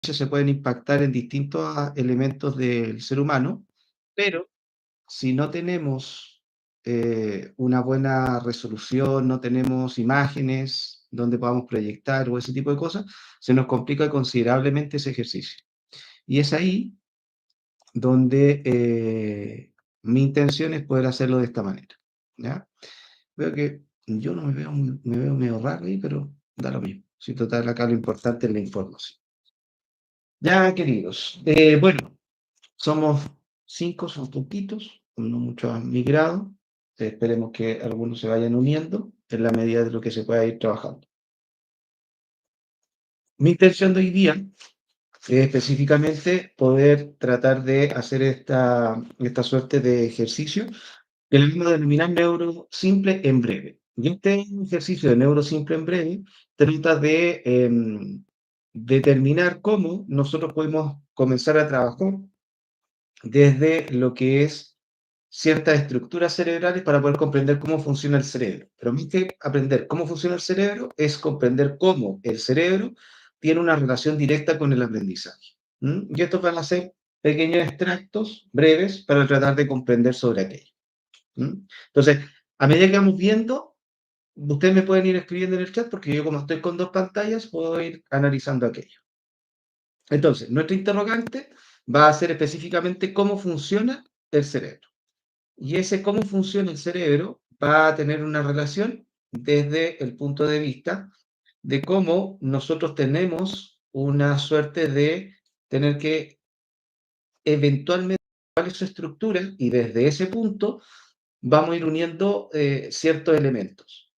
se pueden impactar en distintos elementos del ser humano, pero si no tenemos una buena resolución, no tenemos imágenes donde podamos proyectar o ese tipo de cosas, se nos complica considerablemente ese ejercicio. Y es ahí donde mi intención es poder hacerlo de esta manera. ¿Ya? Veo que yo no me veo, me veo medio raro ahí, pero da lo mismo. Si total, acá lo importante es la información. Ya, queridos. Bueno, somos 5, son poquitos, no muchos han migrado. Esperemos que algunos se vayan uniendo en la medida de lo que se pueda ir trabajando. Mi intención de hoy día es específicamente poder tratar de hacer esta suerte de ejercicio que le vamos a denominar neuro simple en breve. Y este ejercicio de neuro simple en breve trata de determinar cómo nosotros podemos comenzar a trabajar desde lo que es ciertas estructuras cerebrales para poder comprender cómo funciona el cerebro. Pero más que aprender cómo funciona el cerebro, es comprender cómo el cerebro tiene una relación directa con el aprendizaje. Y estos van a ser pequeños extractos breves para tratar de comprender sobre aquello. Entonces, a medida que vamos viendo, ustedes me pueden ir escribiendo en el chat porque yo como estoy con dos pantallas, puedo ir analizando aquello. Entonces, nuestro interrogante va a ser específicamente cómo funciona el cerebro. Y ese cómo funciona el cerebro va a tener una relación desde el punto de vista de cómo nosotros tenemos una suerte de tener que eventualmente cuál es su estructura y desde ese punto vamos a ir uniendo ciertos elementos.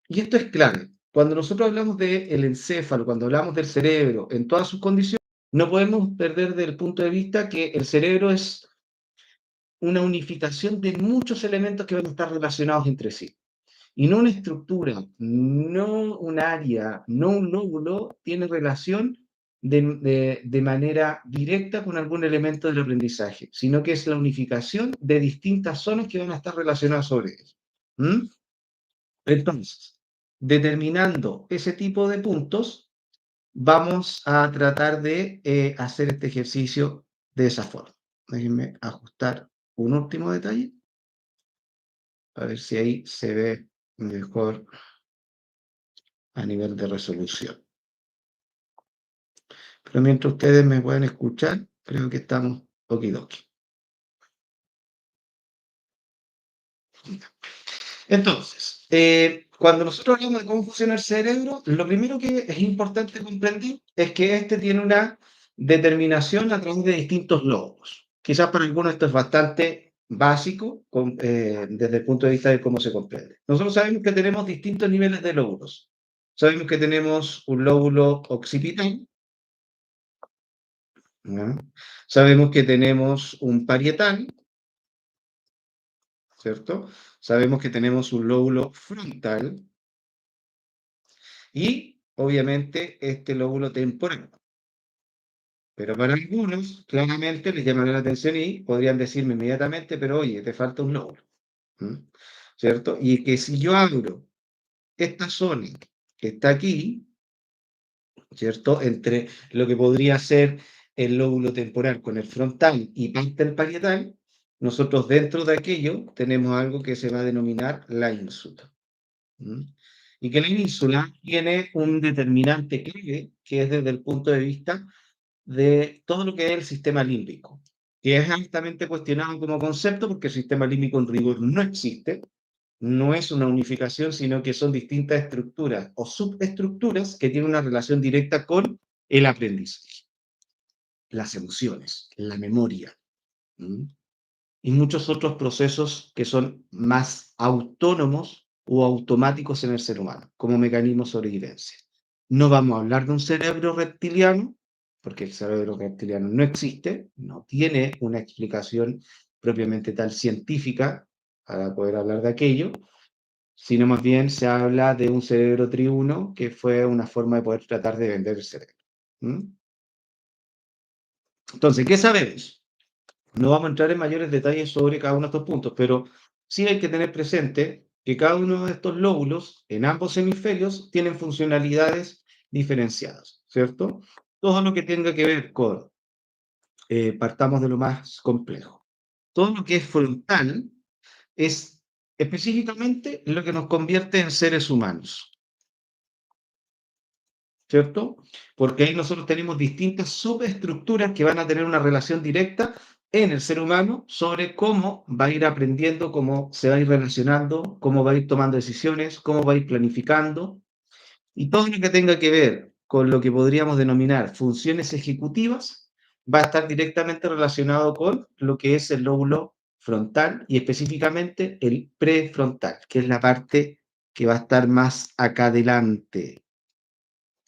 Y esto es clave. Cuando nosotros hablamos del encéfalo, cuando hablamos del cerebro en todas sus condiciones, no podemos perder del punto de vista que el cerebro es una unificación de muchos elementos que van a estar relacionados entre sí. Y no una estructura, no un área, no un lóbulo tiene relación de manera directa con algún elemento del aprendizaje, sino que es la unificación de distintas zonas que van a estar relacionadas sobre ello. ¿Mm? Entonces, determinando ese tipo de puntos, vamos a tratar de hacer este ejercicio de esa forma. Déjenme ajustar un último detalle, a ver si ahí se ve mejor a nivel de resolución. Pero mientras ustedes me pueden escuchar, creo que estamos okidoki. Entonces, cuando nosotros hablamos de cómo funciona el cerebro, lo primero que es importante comprender es que este tiene una determinación a través de distintos lóbulos. Quizás para algunos esto es bastante básico desde el punto de vista de cómo se comprende. Nosotros sabemos que tenemos distintos niveles de lóbulos. Sabemos que tenemos un lóbulo occipital, ¿no? Sabemos que tenemos un parietal, ¿cierto? Sabemos que tenemos un lóbulo frontal y, obviamente, este lóbulo temporal. Pero para algunos, claramente les llamará la atención y podrían decirme inmediatamente, pero oye, te falta un lóbulo, ¿cierto? Y que si yo abro esta zona que está aquí, ¿cierto? Entre lo que podría ser el lóbulo temporal con el frontal y parte del parietal, nosotros dentro de aquello tenemos algo que se va a denominar la ínsula. Y que la ínsula tiene un determinante clave que es desde el punto de vista de todo lo que es el sistema límbico, que es altamente cuestionado como concepto porque el sistema límbico en rigor no existe, no es una unificación, sino que son distintas estructuras o subestructuras que tienen una relación directa con el aprendizaje, las emociones, la memoria, ¿m? Y muchos otros procesos que son más autónomos o automáticos en el ser humano, como mecanismo de sobrevivencia. No vamos a hablar de un cerebro reptiliano, porque el cerebro reptiliano no existe, no tiene una explicación propiamente tal científica para poder hablar de aquello, sino más bien se habla de un cerebro triuno que fue una forma de poder tratar de vender el cerebro. ¿Mm? Entonces, ¿qué sabemos? No vamos a entrar en mayores detalles sobre cada uno de estos puntos, pero sí hay que tener presente que cada uno de estos lóbulos en ambos hemisferios tienen funcionalidades diferenciadas, ¿cierto? Todo lo que tenga que ver con, partamos de lo más complejo, todo lo que es frontal es específicamente lo que nos convierte en seres humanos, ¿cierto? Porque ahí nosotros tenemos distintas subestructuras que van a tener una relación directa en el ser humano sobre cómo va a ir aprendiendo, cómo se va a ir relacionando, cómo va a ir tomando decisiones, cómo va a ir planificando. Y todo lo que tenga que ver con lo que podríamos denominar funciones ejecutivas va a estar directamente relacionado con lo que es el lóbulo frontal y específicamente el prefrontal, que es la parte que va a estar más acá adelante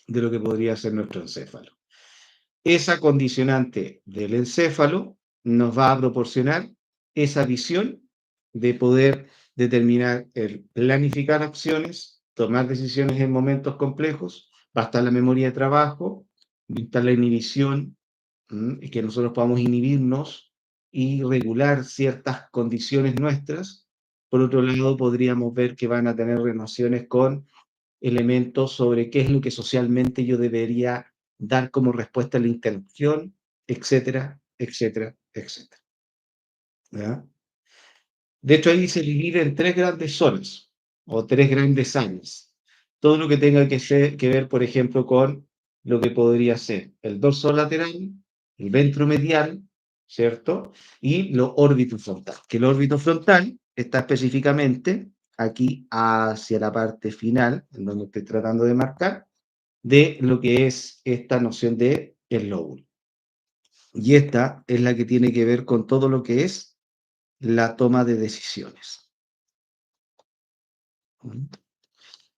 de lo que podría ser nuestro encéfalo. Esa condicionante del encéfalo nos va a proporcionar esa visión de poder determinar, el planificar acciones, tomar decisiones en momentos complejos, va a estar la memoria de trabajo, va a estar la inhibición, y que nosotros podamos inhibirnos y regular ciertas condiciones nuestras. Por otro lado, podríamos ver que van a tener relaciones con elementos sobre qué es lo que socialmente yo debería dar como respuesta a la interacción, etcétera, etcétera, etcétera. ¿Ya? De hecho, ahí se divide en tres grandes zonas o tres grandes áreas. Todo lo que tenga que ver, por ejemplo, con lo que podría ser el dorso lateral, el ventromedial, ¿cierto? Y lo orbitofrontal, que el orbitofrontal está específicamente aquí hacia la parte final, en donde estoy tratando de marcar, de lo que es esta noción de el lóbulo. Y esta es la que tiene que ver con todo lo que es la toma de decisiones.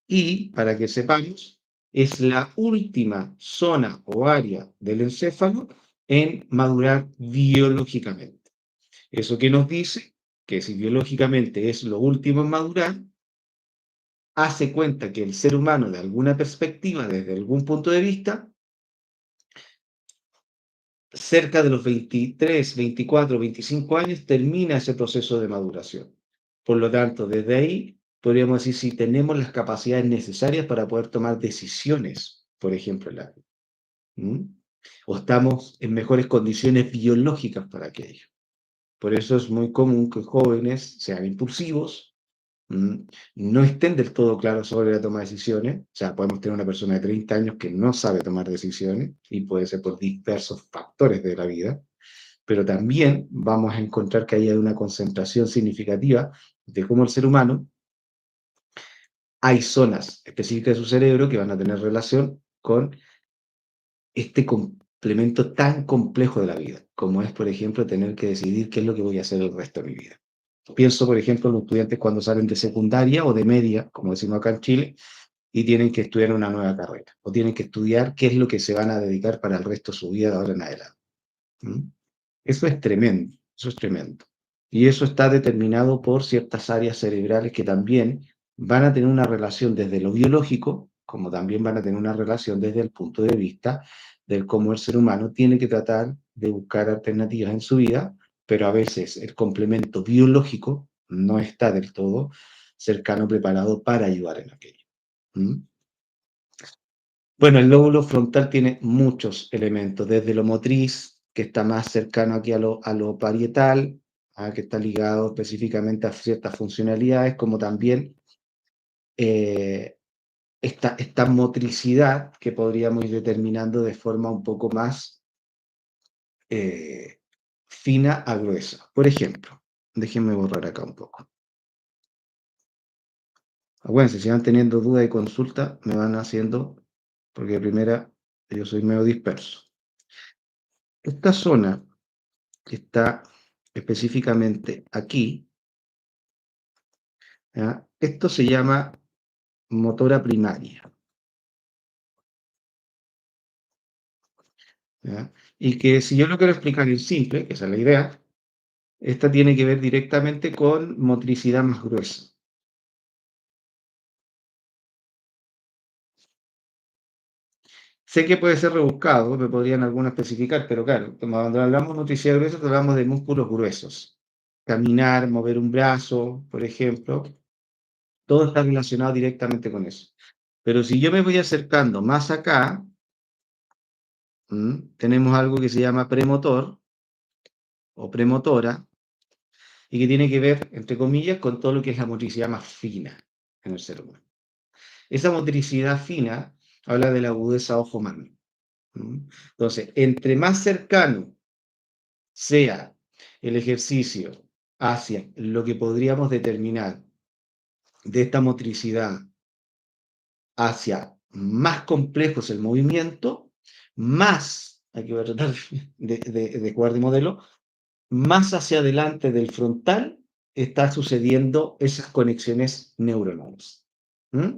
Y, para que sepamos, es la última zona o área del encéfalo en madurar biológicamente. Eso que nos dice que si biológicamente es lo último en madurar, hace cuenta que el ser humano, de alguna perspectiva, desde algún punto de vista, cerca de los 23, 24, 25 años termina ese proceso de maduración. Por lo tanto, desde ahí podríamos decir si tenemos las capacidades necesarias para poder tomar decisiones, por ejemplo, en la vida. ¿Mm? O estamos en mejores condiciones biológicas para aquello. Por eso es muy común que jóvenes sean impulsivos, no estén del todo claros sobre la toma de decisiones. O sea, podemos tener una persona de 30 años que no sabe tomar decisiones y puede ser por diversos factores de la vida, pero también vamos a encontrar que hay una concentración significativa de cómo el ser humano, hay zonas específicas de su cerebro que van a tener relación con este complemento tan complejo de la vida, como es, por ejemplo, tener que decidir qué es lo que voy a hacer el resto de mi vida. Pienso, por ejemplo, en los estudiantes cuando salen de secundaria o de media, como decimos acá en Chile, y tienen que estudiar una nueva carrera, o tienen que estudiar qué es lo que se van a dedicar para el resto de su vida de ahora en adelante. ¿Mm? Eso es tremendo, eso es tremendo. Y eso está determinado por ciertas áreas cerebrales que también van a tener una relación desde lo biológico, como también van a tener una relación desde el punto de vista del cómo el ser humano tiene que tratar de buscar alternativas en su vida, pero a veces el complemento biológico no está del todo cercano, preparado para ayudar en aquello. ¿Mm? Bueno, el lóbulo frontal tiene muchos elementos, desde lo motriz, que está más cercano aquí a lo parietal, que está ligado específicamente a ciertas funcionalidades, como también eh, esta motricidad que podríamos ir determinando de forma un poco más eh, fina a gruesa. Por ejemplo, déjenme borrar acá un poco. Acuérdense, si van teniendo dudas y consultas, me van haciendo, porque de primera yo soy medio disperso. Esta zona que está específicamente aquí, ¿ya? Esto se llama motora primaria, ¿ya? Y que si yo lo quiero explicar en simple, que esa es la idea, esta tiene que ver directamente con motricidad más gruesa. Sé que puede ser rebuscado, me podrían algunos especificar, pero claro, cuando hablamos de motricidad gruesa, hablamos de músculos gruesos. Caminar, mover un brazo, por ejemplo, todo está relacionado directamente con eso. Pero si yo me voy acercando más acá, tenemos algo que se llama premotor o premotora y que tiene que ver, entre comillas, con todo lo que es la motricidad más fina en el ser humano. Esa motricidad fina habla de la agudeza ojo-mano. Entonces, entre más cercano sea el ejercicio hacia lo que podríamos determinar de esta motricidad hacia más complejo es el movimiento, más, aquí voy a tratar de jugar de modelo, más hacia adelante del frontal está sucediendo esas conexiones neuronales. ¿Mm?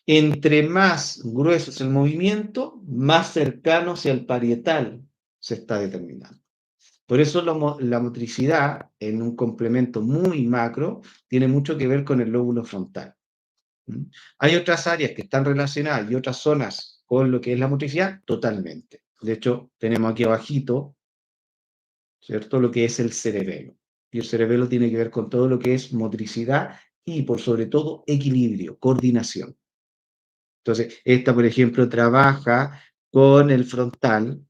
Entre más grueso es el movimiento, más cercano hacia el parietal se está determinando. Por eso la motricidad, en un complemento muy macro, tiene mucho que ver con el lóbulo frontal. Hay otras áreas que están relacionadas y otras zonas con lo que es la motricidad, totalmente. De hecho, tenemos aquí abajito, ¿cierto? Lo que es el cerebelo. Y el cerebelo tiene que ver con todo lo que es motricidad y, por sobre todo, equilibrio, coordinación. Entonces, esta, por ejemplo, trabaja con el frontal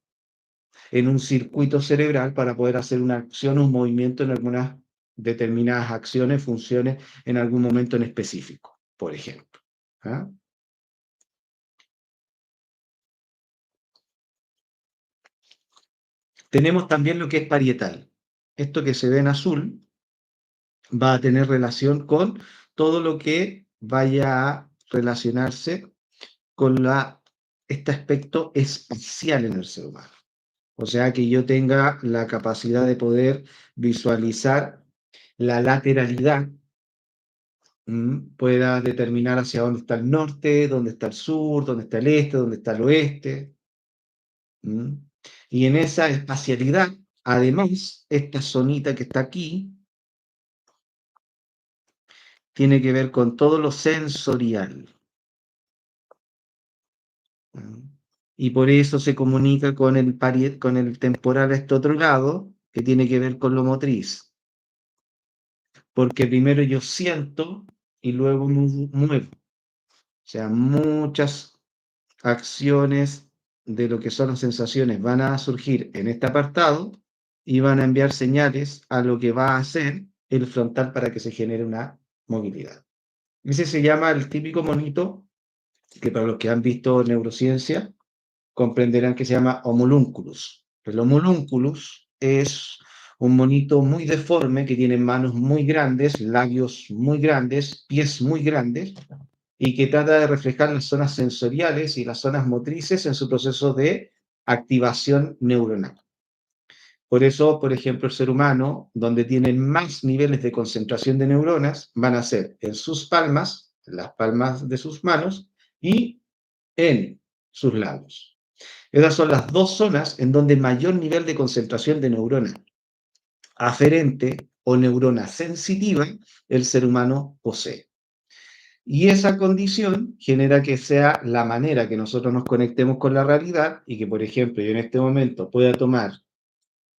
en un circuito cerebral para poder hacer una acción o un movimiento en algunas determinadas acciones, funciones, en algún momento en específico, por ejemplo. ¿Ah? Tenemos también lo que es parietal. Esto que se ve en azul va a tener relación con todo lo que vaya a relacionarse con este aspecto espacial en el ser humano. O sea, que yo tenga la capacidad de poder visualizar la lateralidad, pueda determinar hacia dónde está el norte, dónde está el sur, dónde está el este, dónde está el oeste. Y en esa espacialidad, además, esta zonita que está aquí tiene que ver con todo lo sensorial. Y por eso se comunica con el temporal a este otro lado, que tiene que ver con lo motriz. Porque primero yo siento y luego muevo. O sea, muchas acciones de lo que son las sensaciones van a surgir en este apartado y van a enviar señales a lo que va a hacer el frontal para que se genere una movilidad. Ese se llama el típico monito, que para los que han visto neurociencia comprenderán que se llama homolunculus. El homolunculus es un monito muy deforme que tiene manos muy grandes, labios muy grandes, pies muy grandes, y que trata de reflejar las zonas sensoriales y las zonas motrices en su proceso de activación neuronal. Por eso, por ejemplo, el ser humano, donde tienen más niveles de concentración de neuronas, van a ser en sus palmas, las palmas de sus manos, y en sus labios. Esas son las dos zonas en donde mayor nivel de concentración de neurona aferente o neurona sensitiva el ser humano posee. Y esa condición genera que sea la manera que nosotros nos conectemos con la realidad y que, por ejemplo, yo en este momento pueda tomar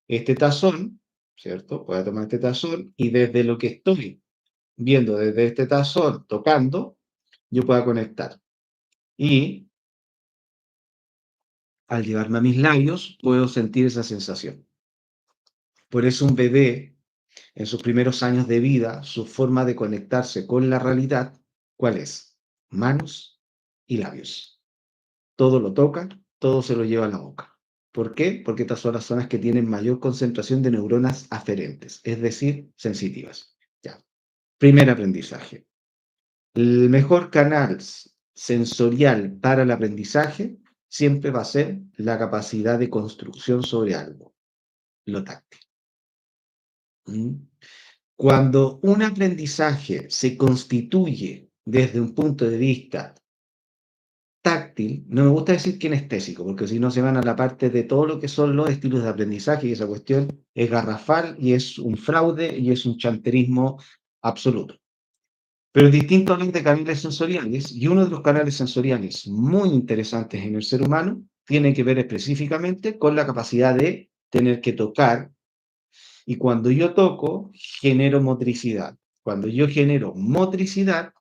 este tazón, ¿cierto? Pueda tomar este tazón y desde lo que estoy viendo, desde este tazón, tocando, yo pueda conectar. Y al llevarme a mis labios, puedo sentir esa sensación. Por eso un bebé, en sus primeros años de vida, su forma de conectarse con la realidad, ¿cuál es? Manos y labios. Todo lo toca, todo se lo lleva a la boca. ¿Por qué? Porque estas son las zonas que tienen mayor concentración de neuronas aferentes, es decir, sensitivas. Ya. Primer aprendizaje. El mejor canal sensorial para el aprendizaje siempre va a ser la capacidad de construcción sobre algo, lo táctil. Cuando un aprendizaje se constituye desde un punto de vista táctil, no me gusta decir kinestésico, porque si no se van a la parte de todo lo que son los estilos de aprendizaje y esa cuestión es garrafal y es un fraude y es un chanterismo absoluto. Pero es distinto hablar de canales sensoriales y uno de los canales sensoriales muy interesantes en el ser humano tiene que ver específicamente con la capacidad de tener que tocar y cuando yo toco genero motricidad. Cuando yo genero motricidad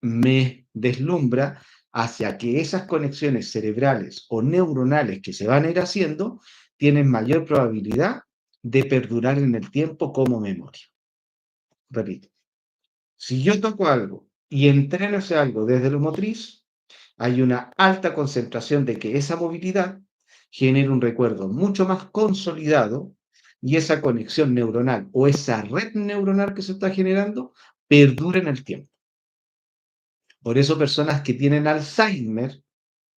me deslumbra hacia que esas conexiones cerebrales o neuronales que se van a ir haciendo tienen mayor probabilidad de perdurar en el tiempo como memoria. Repito, si yo toco algo y entreno ese algo desde lo motriz, hay una alta concentración de que esa movilidad genere un recuerdo mucho más consolidado y esa conexión neuronal o esa red neuronal que se está generando perdura en el tiempo. Por eso personas que tienen Alzheimer,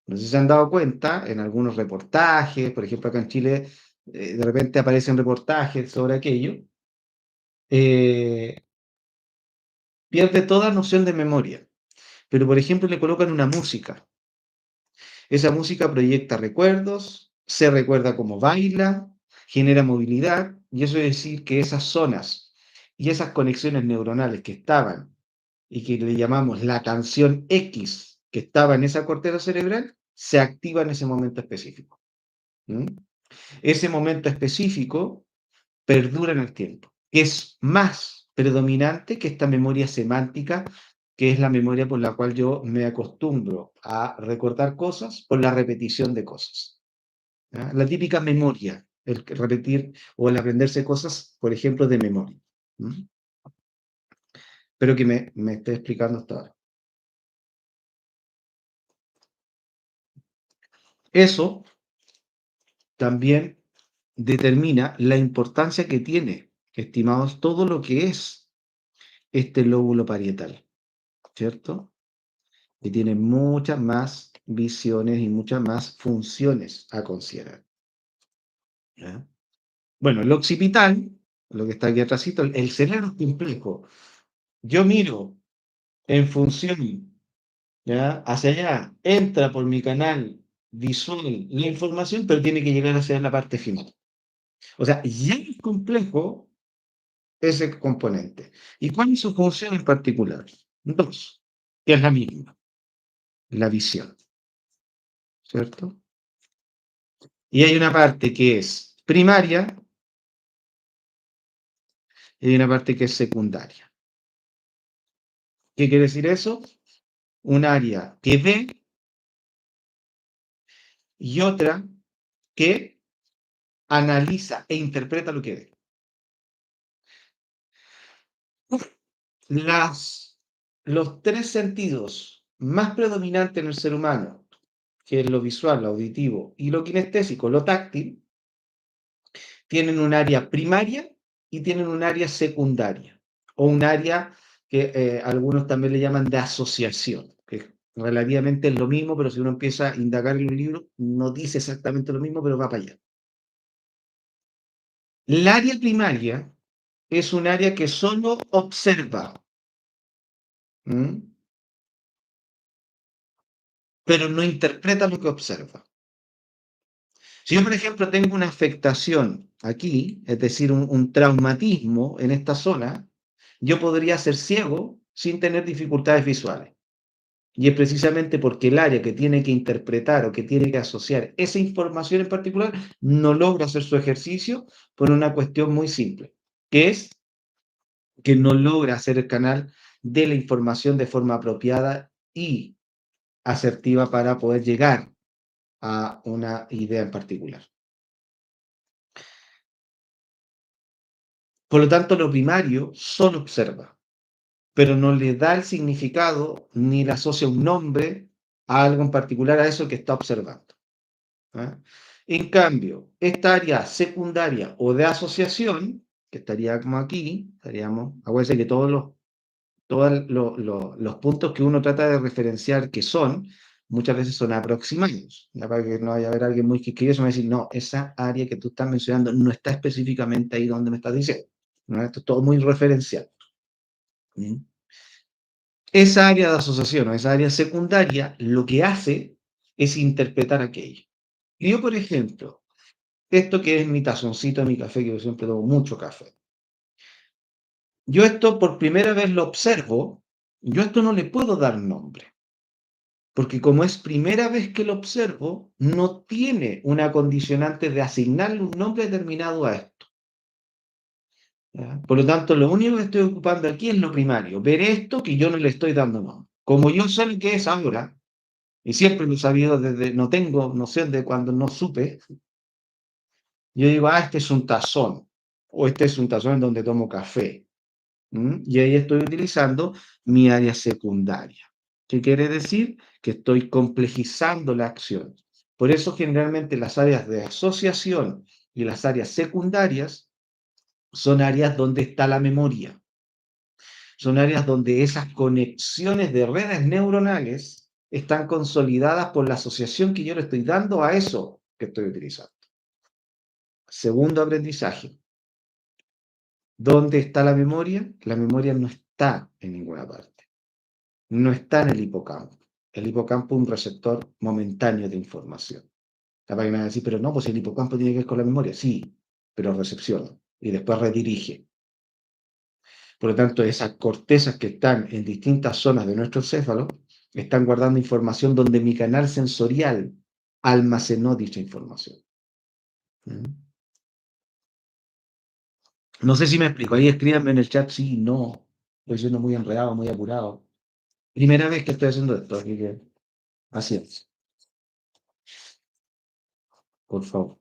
no sé si se han dado cuenta, en algunos reportajes, por ejemplo acá en Chile, de repente aparecen reportajes sobre aquello, eh, pierde toda noción de memoria. Pero, por ejemplo, le colocan una música. Esa música proyecta recuerdos, se recuerda cómo baila, genera movilidad, y eso es decir que esas zonas y esas conexiones neuronales que estaban y que le llamamos la canción X que estaba en esa corteza cerebral, se activa en ese momento específico. ¿Mm? Ese momento específico perdura en el tiempo, que es más predominante que esta memoria semántica, que es la memoria por la cual yo me acostumbro a recordar cosas por la repetición de cosas. ¿Ya? La típica memoria, el repetir o el aprenderse cosas, por ejemplo, de memoria. ¿Mm? Espero que me esté explicando hasta ahora. Eso también determina la importancia que tiene, estimados, todo lo que es este lóbulo parietal, ¿cierto? Que tiene muchas más visiones y muchas más funciones a considerar. ¿Ya? Bueno, el occipital, lo que está aquí atrásito, el cerebro es complejo. Yo miro en función, ¿ya? Hacia allá, entra por mi canal visual la información, pero tiene que llegar hacia la parte final. O sea, ya es complejo ese componente. ¿Y cuál es su función en particular? Dos, que es la misma, la visión, ¿cierto? Y hay una parte que es primaria y hay una parte que es secundaria. ¿Qué quiere decir eso? Un área que ve y otra que analiza e interpreta lo que ve. Los tres sentidos más predominantes en el ser humano, que es lo visual, lo auditivo y lo kinestésico, lo táctil, tienen un área primaria y tienen un área secundaria, o un área que algunos también le llaman de asociación, que relativamente es lo mismo, pero si uno empieza a indagar en un libro, no dice exactamente lo mismo, pero va para allá. El área primaria es un área que solo observa, ¿m? Pero no interpreta lo que observa. Si yo, por ejemplo, tengo una afectación aquí, es decir, un traumatismo en esta zona, yo podría ser ciego sin tener dificultades visuales. Y es precisamente porque el área que tiene que interpretar o que tiene que asociar esa información en particular no logra hacer su ejercicio por una cuestión muy simple, que es que no logra hacer el canal de la información de forma apropiada y asertiva para poder llegar a una idea en particular. Por lo tanto, lo primario solo observa, pero no le da el significado ni le asocia un nombre a algo en particular a eso que está observando. ¿Ah? En cambio, esta área secundaria o de asociación, que estaría como aquí, estaríamos, acuérdense que todos los puntos que uno trata de referenciar que son, muchas veces son aproximados, ya para que no vaya a haber alguien muy quisquilloso y me va a decir, no, esa área que tú estás mencionando no está específicamente ahí donde me estás diciendo. ¿No? Esto es todo muy referencial. ¿Mm? Esa área de asociación o esa área secundaria lo que hace es interpretar aquello. Y yo, por ejemplo, esto que es mi tazoncito de mi café, que yo siempre tomo mucho café. Yo esto por primera vez lo observo, yo esto no le puedo dar nombre, porque como es primera vez que lo observo, no tiene una condicionante de asignarle un nombre determinado a esto. ¿Ya? Por lo tanto, lo único que estoy ocupando aquí es lo primario, ver esto que yo no le estoy dando nombre. Como yo sé lo que es ahora, Y siempre lo he sabido desde, no tengo noción de cuando no supe. Yo digo, este es un tazón, o este es un tazón en donde tomo café. Y ahí estoy utilizando mi área secundaria. ¿Qué quiere decir? Que estoy complejizando la acción. Por eso generalmente las áreas de asociación y las áreas secundarias son áreas donde está la memoria. Son áreas donde esas conexiones de redes neuronales están consolidadas por la asociación que yo le estoy dando a eso que estoy utilizando. Segundo aprendizaje. ¿Dónde está la memoria? La memoria no está en ninguna parte. No está en el hipocampo. El hipocampo es un receptor momentáneo de información. Capaz que me van a decir, pero no, pues el hipocampo tiene que ver con la memoria. Sí, pero recepciona y después redirige. Por lo tanto, esas cortezas que están en distintas zonas de nuestro encéfalo están guardando información donde mi canal sensorial almacenó dicha información. ¿Mm? No sé si me explico. Ahí escríbanme en el chat, sí, no. Estoy siendo muy enredado, muy apurado. Primera vez que estoy haciendo esto, así que así es, por favor.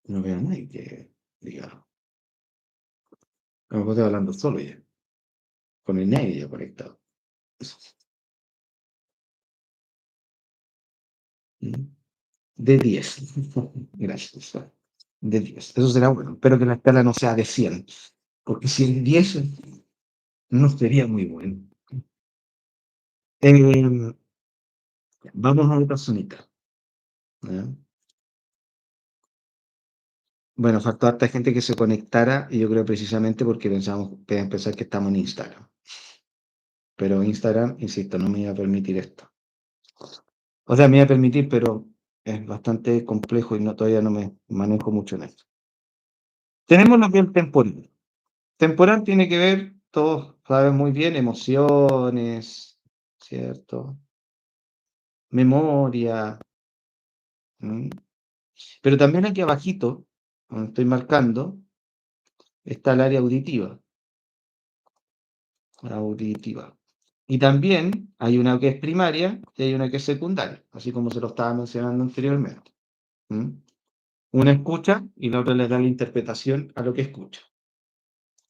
No veo a nadie que diga, a lo mejor estoy hablando solo ya, con el nadie ya conectado. ¿Mm? De 10. Gracias. De 10. Eso será bueno. Espero que la escala no sea de 100, porque si es 10 no sería muy bueno. Eh, vamos a otra zonita. ¿Ya? Bueno, faltó harta gente que se conectara y yo creo precisamente porque pueden pensar que estamos en Instagram. Pero Instagram, insisto, no me iba a permitir esto. O sea, me iba a permitir, pero es bastante complejo y no, todavía no me manejo mucho en esto. Tenemos lo que es el temporal. Temporal tiene que ver, todos saben muy bien, emociones, ¿cierto? Memoria. ¿Mm? Pero también aquí abajito, donde estoy marcando, está el área auditiva. Auditiva. Y también hay una que es primaria y hay una que es secundaria, así como se lo estaba mencionando anteriormente. ¿Mm? Una escucha y la otra le da la interpretación a lo que escucha,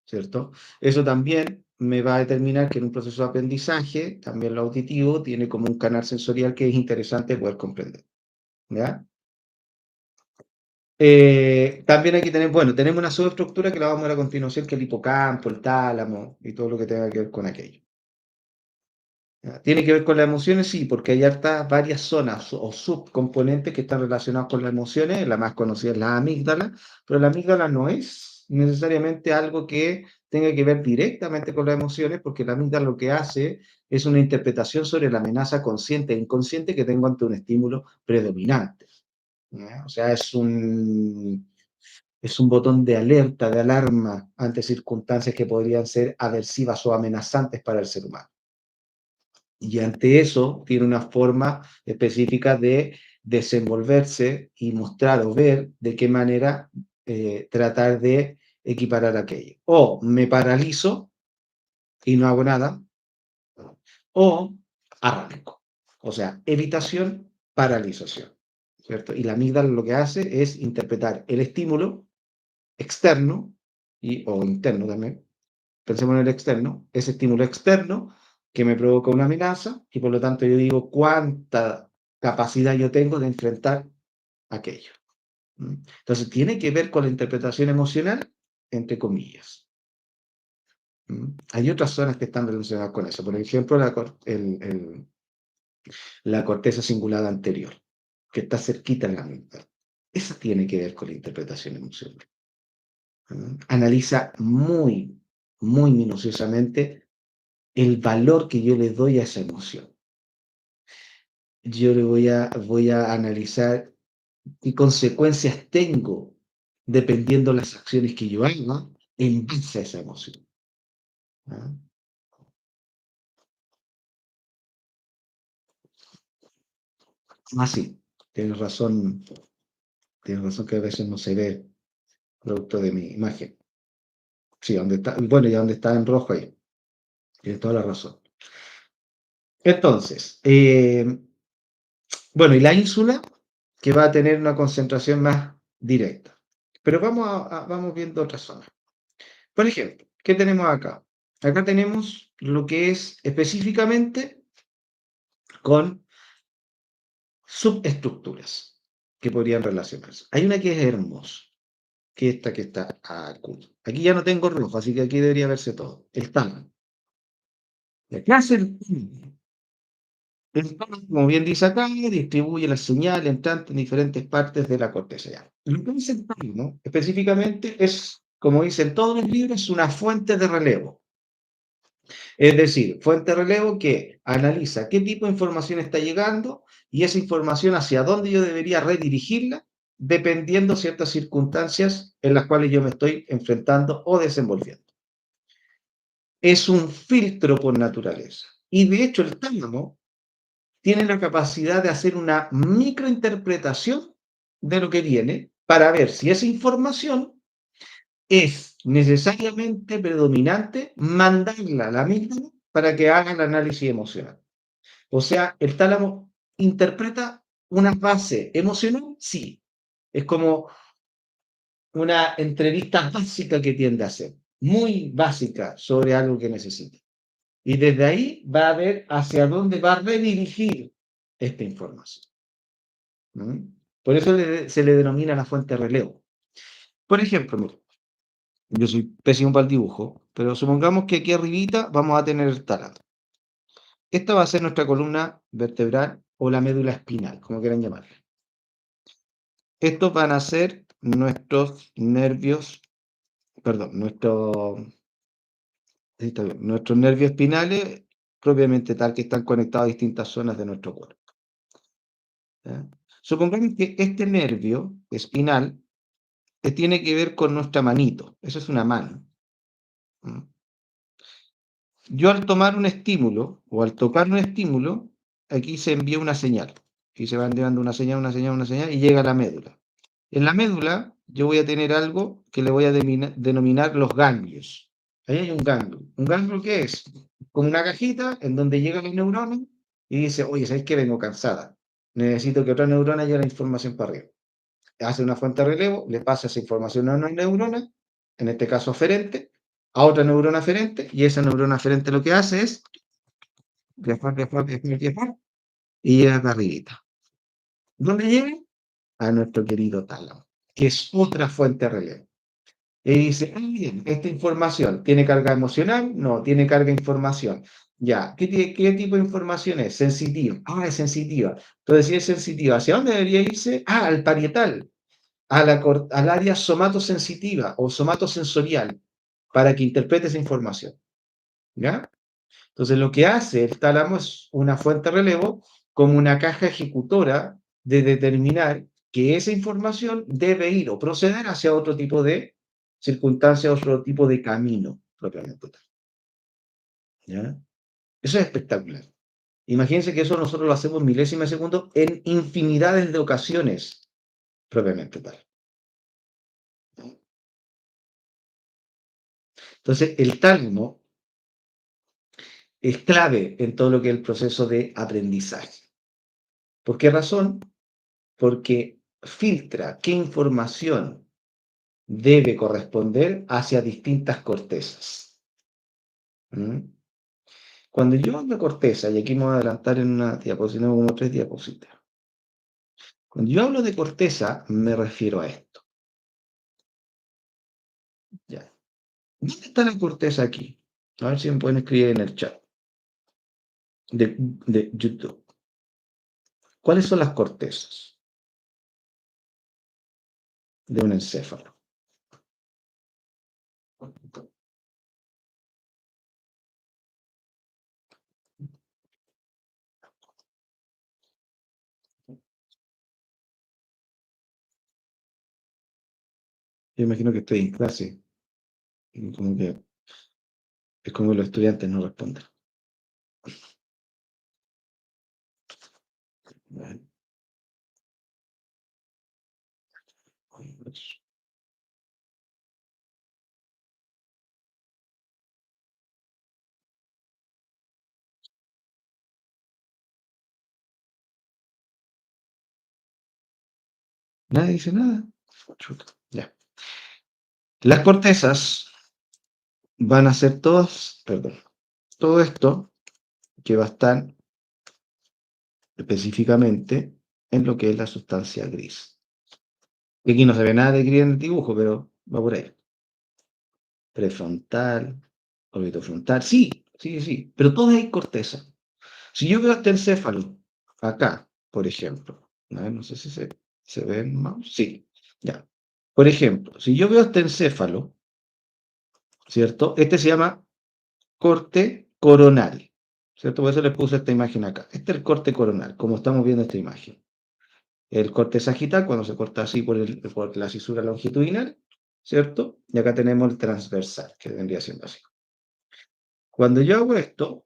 ¿cierto? Eso también me va a determinar que en un proceso de aprendizaje, también lo auditivo tiene como un canal sensorial que es interesante poder comprender, ¿ya? También aquí tenemos, bueno, tenemos una subestructura que la vamos a ver a continuación, que es el hipocampo, el tálamo y todo lo que tenga que ver con aquello. ¿Ya? ¿Tiene que ver con las emociones? Sí, porque hay hartas, varias zonas o subcomponentes que están relacionados con las emociones. La más conocida es la amígdala, pero la amígdala no es necesariamente algo que tenga que ver directamente con las emociones, porque la amígdala lo que hace es una interpretación sobre la amenaza consciente e inconsciente que tengo ante un estímulo predominante. ¿Ya? O sea, es un botón de alerta, de alarma ante circunstancias que podrían ser aversivas o amenazantes para el ser humano. Y ante eso tiene una forma específica de desenvolverse y mostrar o ver de qué manera tratar de equiparar aquello. O me paralizo y no hago nada, o arranco. O sea, evitación, paralización. ¿Cierto? Y la amígdala lo que hace es interpretar el estímulo externo o interno también. Pensemos en el externo, ese estímulo externo que me provoca una amenaza y por lo tanto yo digo cuánta capacidad yo tengo de enfrentar aquello. Entonces tiene que ver con la interpretación emocional, entre comillas. Hay otras zonas que están relacionadas con eso. Por ejemplo, la corteza cingulada anterior, que está cerquita en la amígdala. Esa tiene que ver con la interpretación emocional. Analiza muy, muy minuciosamente el valor que yo le doy a esa emoción. Yo le voy a analizar qué consecuencias tengo dependiendo de las acciones que yo haga en base a esa emoción. ¿Ah? Ah, sí, tienes razón que a veces no se ve producto de mi imagen. Sí, donde está, bueno, ya donde está en rojo ahí. Tienes toda la razón. Entonces, bueno, y la ínsula, que va a tener una concentración más directa. Pero vamos viendo otras zonas. Por ejemplo, ¿qué tenemos acá? Acá tenemos lo que es específicamente con subestructuras que podrían relacionarse. Hay una que es hermosa, que esta que está aquí. Aquí ya no tengo rojo, así que aquí debería verse todo. El tálamo. ¿Qué hace el tálamo? El tálamo, como bien dice acá, distribuye la señal entrante en diferentes partes de la corteza. Ya. Lo que dice el tálamo, específicamente, es, como dicen todos los libros, una fuente de relevo. Es decir, fuente de relevo que analiza qué tipo de información está llegando y esa información hacia dónde yo debería redirigirla dependiendo ciertas circunstancias en las cuales yo me estoy enfrentando o desenvolviendo. Es un filtro por naturaleza. Y de hecho el tálamo tiene la capacidad de hacer una microinterpretación de lo que viene para ver si esa información es necesariamente predominante, mandarla a la misma para que haga el análisis emocional. O sea, el tálamo interpreta una base emocional, sí. Es como una entrevista básica que tiende a hacer, muy básica sobre algo que necesita. Y desde ahí va a ver hacia dónde va a redirigir esta información. ¿Mm? Por eso se le denomina la fuente de relevo. Por ejemplo, mira, yo soy pésimo para el dibujo, pero supongamos que aquí arribita vamos a tener el tálamo. Esta va a ser nuestra columna vertebral o la médula espinal, como quieran llamarla. Estos van a ser nuestros nervios, perdón, nuestros nervios espinales, propiamente tal, que están conectados a distintas zonas de nuestro cuerpo. ¿Ya? Supongamos que este nervio espinal tiene que ver con nuestra manito. Eso es una mano. ¿Mm? Yo al tomar un estímulo o al tocar un estímulo, aquí se envía una señal. Y se va enviando una señal, una señal, una señal y llega a la médula. En la médula yo voy a tener algo que le voy a denominar los ganglios. Ahí hay un ganglio. ¿Un ganglio qué es? Como una cajita en donde llega la neurona y dice, oye, ¿sabes qué? Vengo cansada. Necesito que otra neurona lleve la información para arriba. Hace una fuente de relevo, le pasa esa información a una neurona, en este caso aferente, a otra neurona aferente, y esa neurona aferente lo que hace es viajar, viajar, viajar, viajar, y llega acá arribita. ¿Dónde llega? A nuestro querido tálamo, que es otra fuente de relevo. Y dice, ah, bien, esta información, ¿tiene carga emocional? No, tiene carga de información. Ya, ¿qué tipo de información es? Sensitiva. Ah, es sensitiva. Entonces, si es sensitiva, ¿hacia dónde debería irse? Ah, al parietal, al área somatosensitiva o somatosensorial, para que interprete esa información. ¿Ya? Entonces, lo que hace el tálamo es una fuente de relevo como una caja ejecutora de determinar que esa información debe ir o proceder hacia otro tipo de circunstancia, otro tipo de camino, propiamente tal. ¿Ya? Eso es espectacular. Imagínense que eso nosotros lo hacemos milésimas de segundo en infinidades de ocasiones, propiamente tal. Entonces, el tálamo es clave en todo lo que es el proceso de aprendizaje. ¿Por qué razón? Porque filtra qué información debe corresponder hacia distintas cortezas. ¿Mm? Cuando yo hablo de corteza, y aquí me voy a adelantar en una diapositiva, como tres diapositivas. Cuando yo hablo de corteza, me refiero a esto. ¿Ya? ¿Dónde está la corteza aquí? A ver si me pueden escribir en el chat de YouTube. ¿Cuáles son las cortezas de un encéfalo? Yo imagino que estoy en clase, y como que es como que los estudiantes no responden. Nadie dice nada. Chuta, ya. Las cortezas van a ser todas, perdón, todo esto que va a estar específicamente en lo que es la sustancia gris. Y aquí no se ve nada de gris en el dibujo, pero va por ahí. Prefrontal, orbitofrontal, sí, sí, sí, pero todas hay corteza. Si yo veo este encéfalo acá, por ejemplo, a ver, no sé si se ve el mouse, sí, ya. Por ejemplo, si yo veo este encéfalo, ¿cierto? Este se llama corte coronal, ¿cierto? Por eso le puse esta imagen acá. Este es el corte coronal, como estamos viendo esta imagen. El corte sagital, cuando se corta así por la cisura longitudinal, ¿cierto? Y acá tenemos el transversal, que vendría siendo así. Cuando yo hago esto,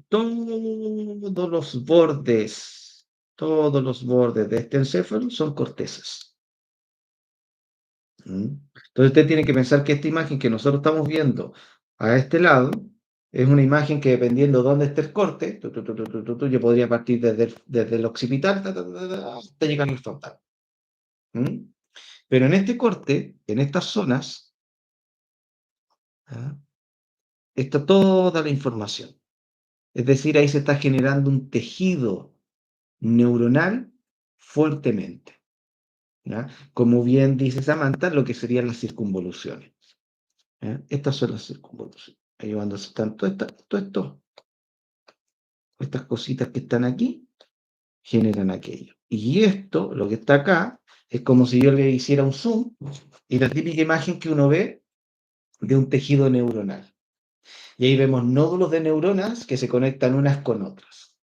todos los bordes de este encéfalo son cortezas. ¿Mm? Entonces usted tiene que pensar que esta imagen que nosotros estamos viendo a este lado es una imagen que dependiendo de dónde esté el corte, yo podría partir desde el occipital hasta llegar al frontal. ¿Mm? Pero en este corte, en estas zonas, ¿ah? Está toda la información. Es decir, ahí se está generando un tejido neuronal fuertemente. ¿Ya? Como bien dice Samantha, lo que serían las circunvoluciones. ¿Ya? Estas son las circunvoluciones. Ahí cuando están estas cositas que están aquí, generan aquello. Y esto, lo que está acá, es como si yo le hiciera un zoom y la típica imagen que uno ve de un tejido neuronal. Y ahí vemos nódulos de neuronas que se conectan unas con otras.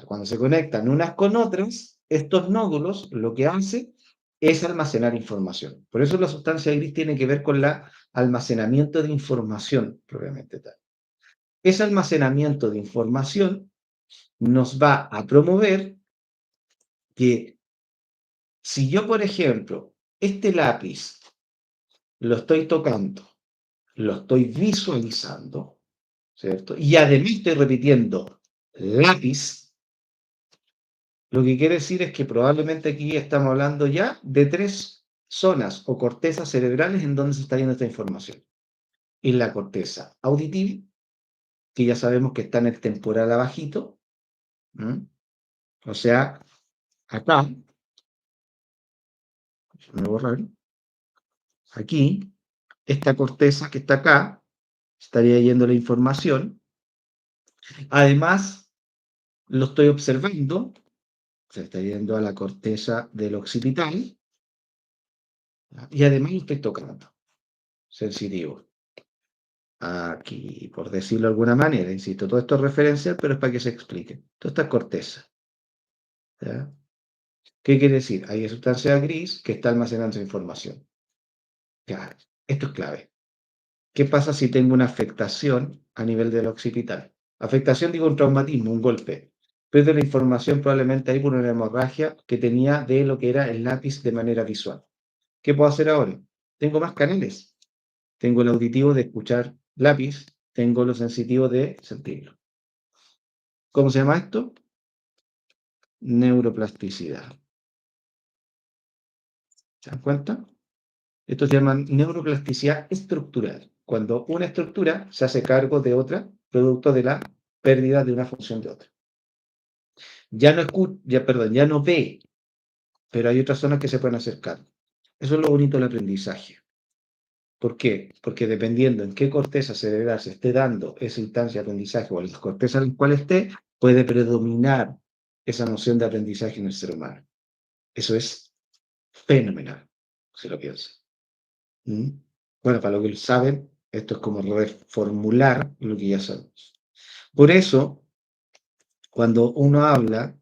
Cuando se conectan unas con otras, estos nódulos lo que hacen es almacenar información. Por eso la sustancia gris tiene que ver con el almacenamiento de información, propiamente tal. Ese almacenamiento de información nos va a promover que si yo, por ejemplo, este lápiz lo estoy tocando, lo estoy visualizando, ¿cierto? Y además estoy repitiendo lápiz, lo que quiere decir es que probablemente aquí estamos hablando ya de tres zonas o cortezas cerebrales en donde se está yendo esta información. En la corteza auditiva, que ya sabemos que está en el temporal abajito, ¿m? O sea, acá, me borrar, aquí, esta corteza que está acá, estaría yendo la información. Además, lo estoy observando, se está yendo a la corteza del occipital, ¿ya? Y además lo estoy tocando, sensitivo. Aquí, por decirlo de alguna manera, insisto, todo esto es referencial, pero es para que se explique. Toda esta corteza, ¿ya? ¿Qué quiere decir? Hay sustancia gris que está almacenando información. Ya, esto es clave. ¿Qué pasa si tengo una afectación a nivel del occipital? Afectación, digo, un traumatismo, un golpe. Pierdo la información probablemente ahí por una hemorragia que tenía de lo que era el lápiz de manera visual. ¿Qué puedo hacer ahora? Tengo más canales. Tengo el auditivo de escuchar lápiz, tengo lo sensitivo de sentirlo. ¿Cómo se llama esto? Neuroplasticidad. ¿Se dan cuenta? Esto se llama neuroplasticidad estructural, cuando una estructura se hace cargo de otra, producto de la pérdida de una función de otra. Ya no perdón, ya no ve, pero hay otras zonas que se pueden hacer cargo. Eso es lo bonito del aprendizaje. ¿Por qué? Porque dependiendo en qué corteza cerebral se esté dando esa instancia de aprendizaje o la corteza en la cual esté, puede predominar esa noción de aprendizaje en el ser humano. Eso es fenomenal, si lo piensa. ¿Mm? Bueno, para lo que saben, esto es como reformular lo que ya sabemos. Por eso, cuando uno habla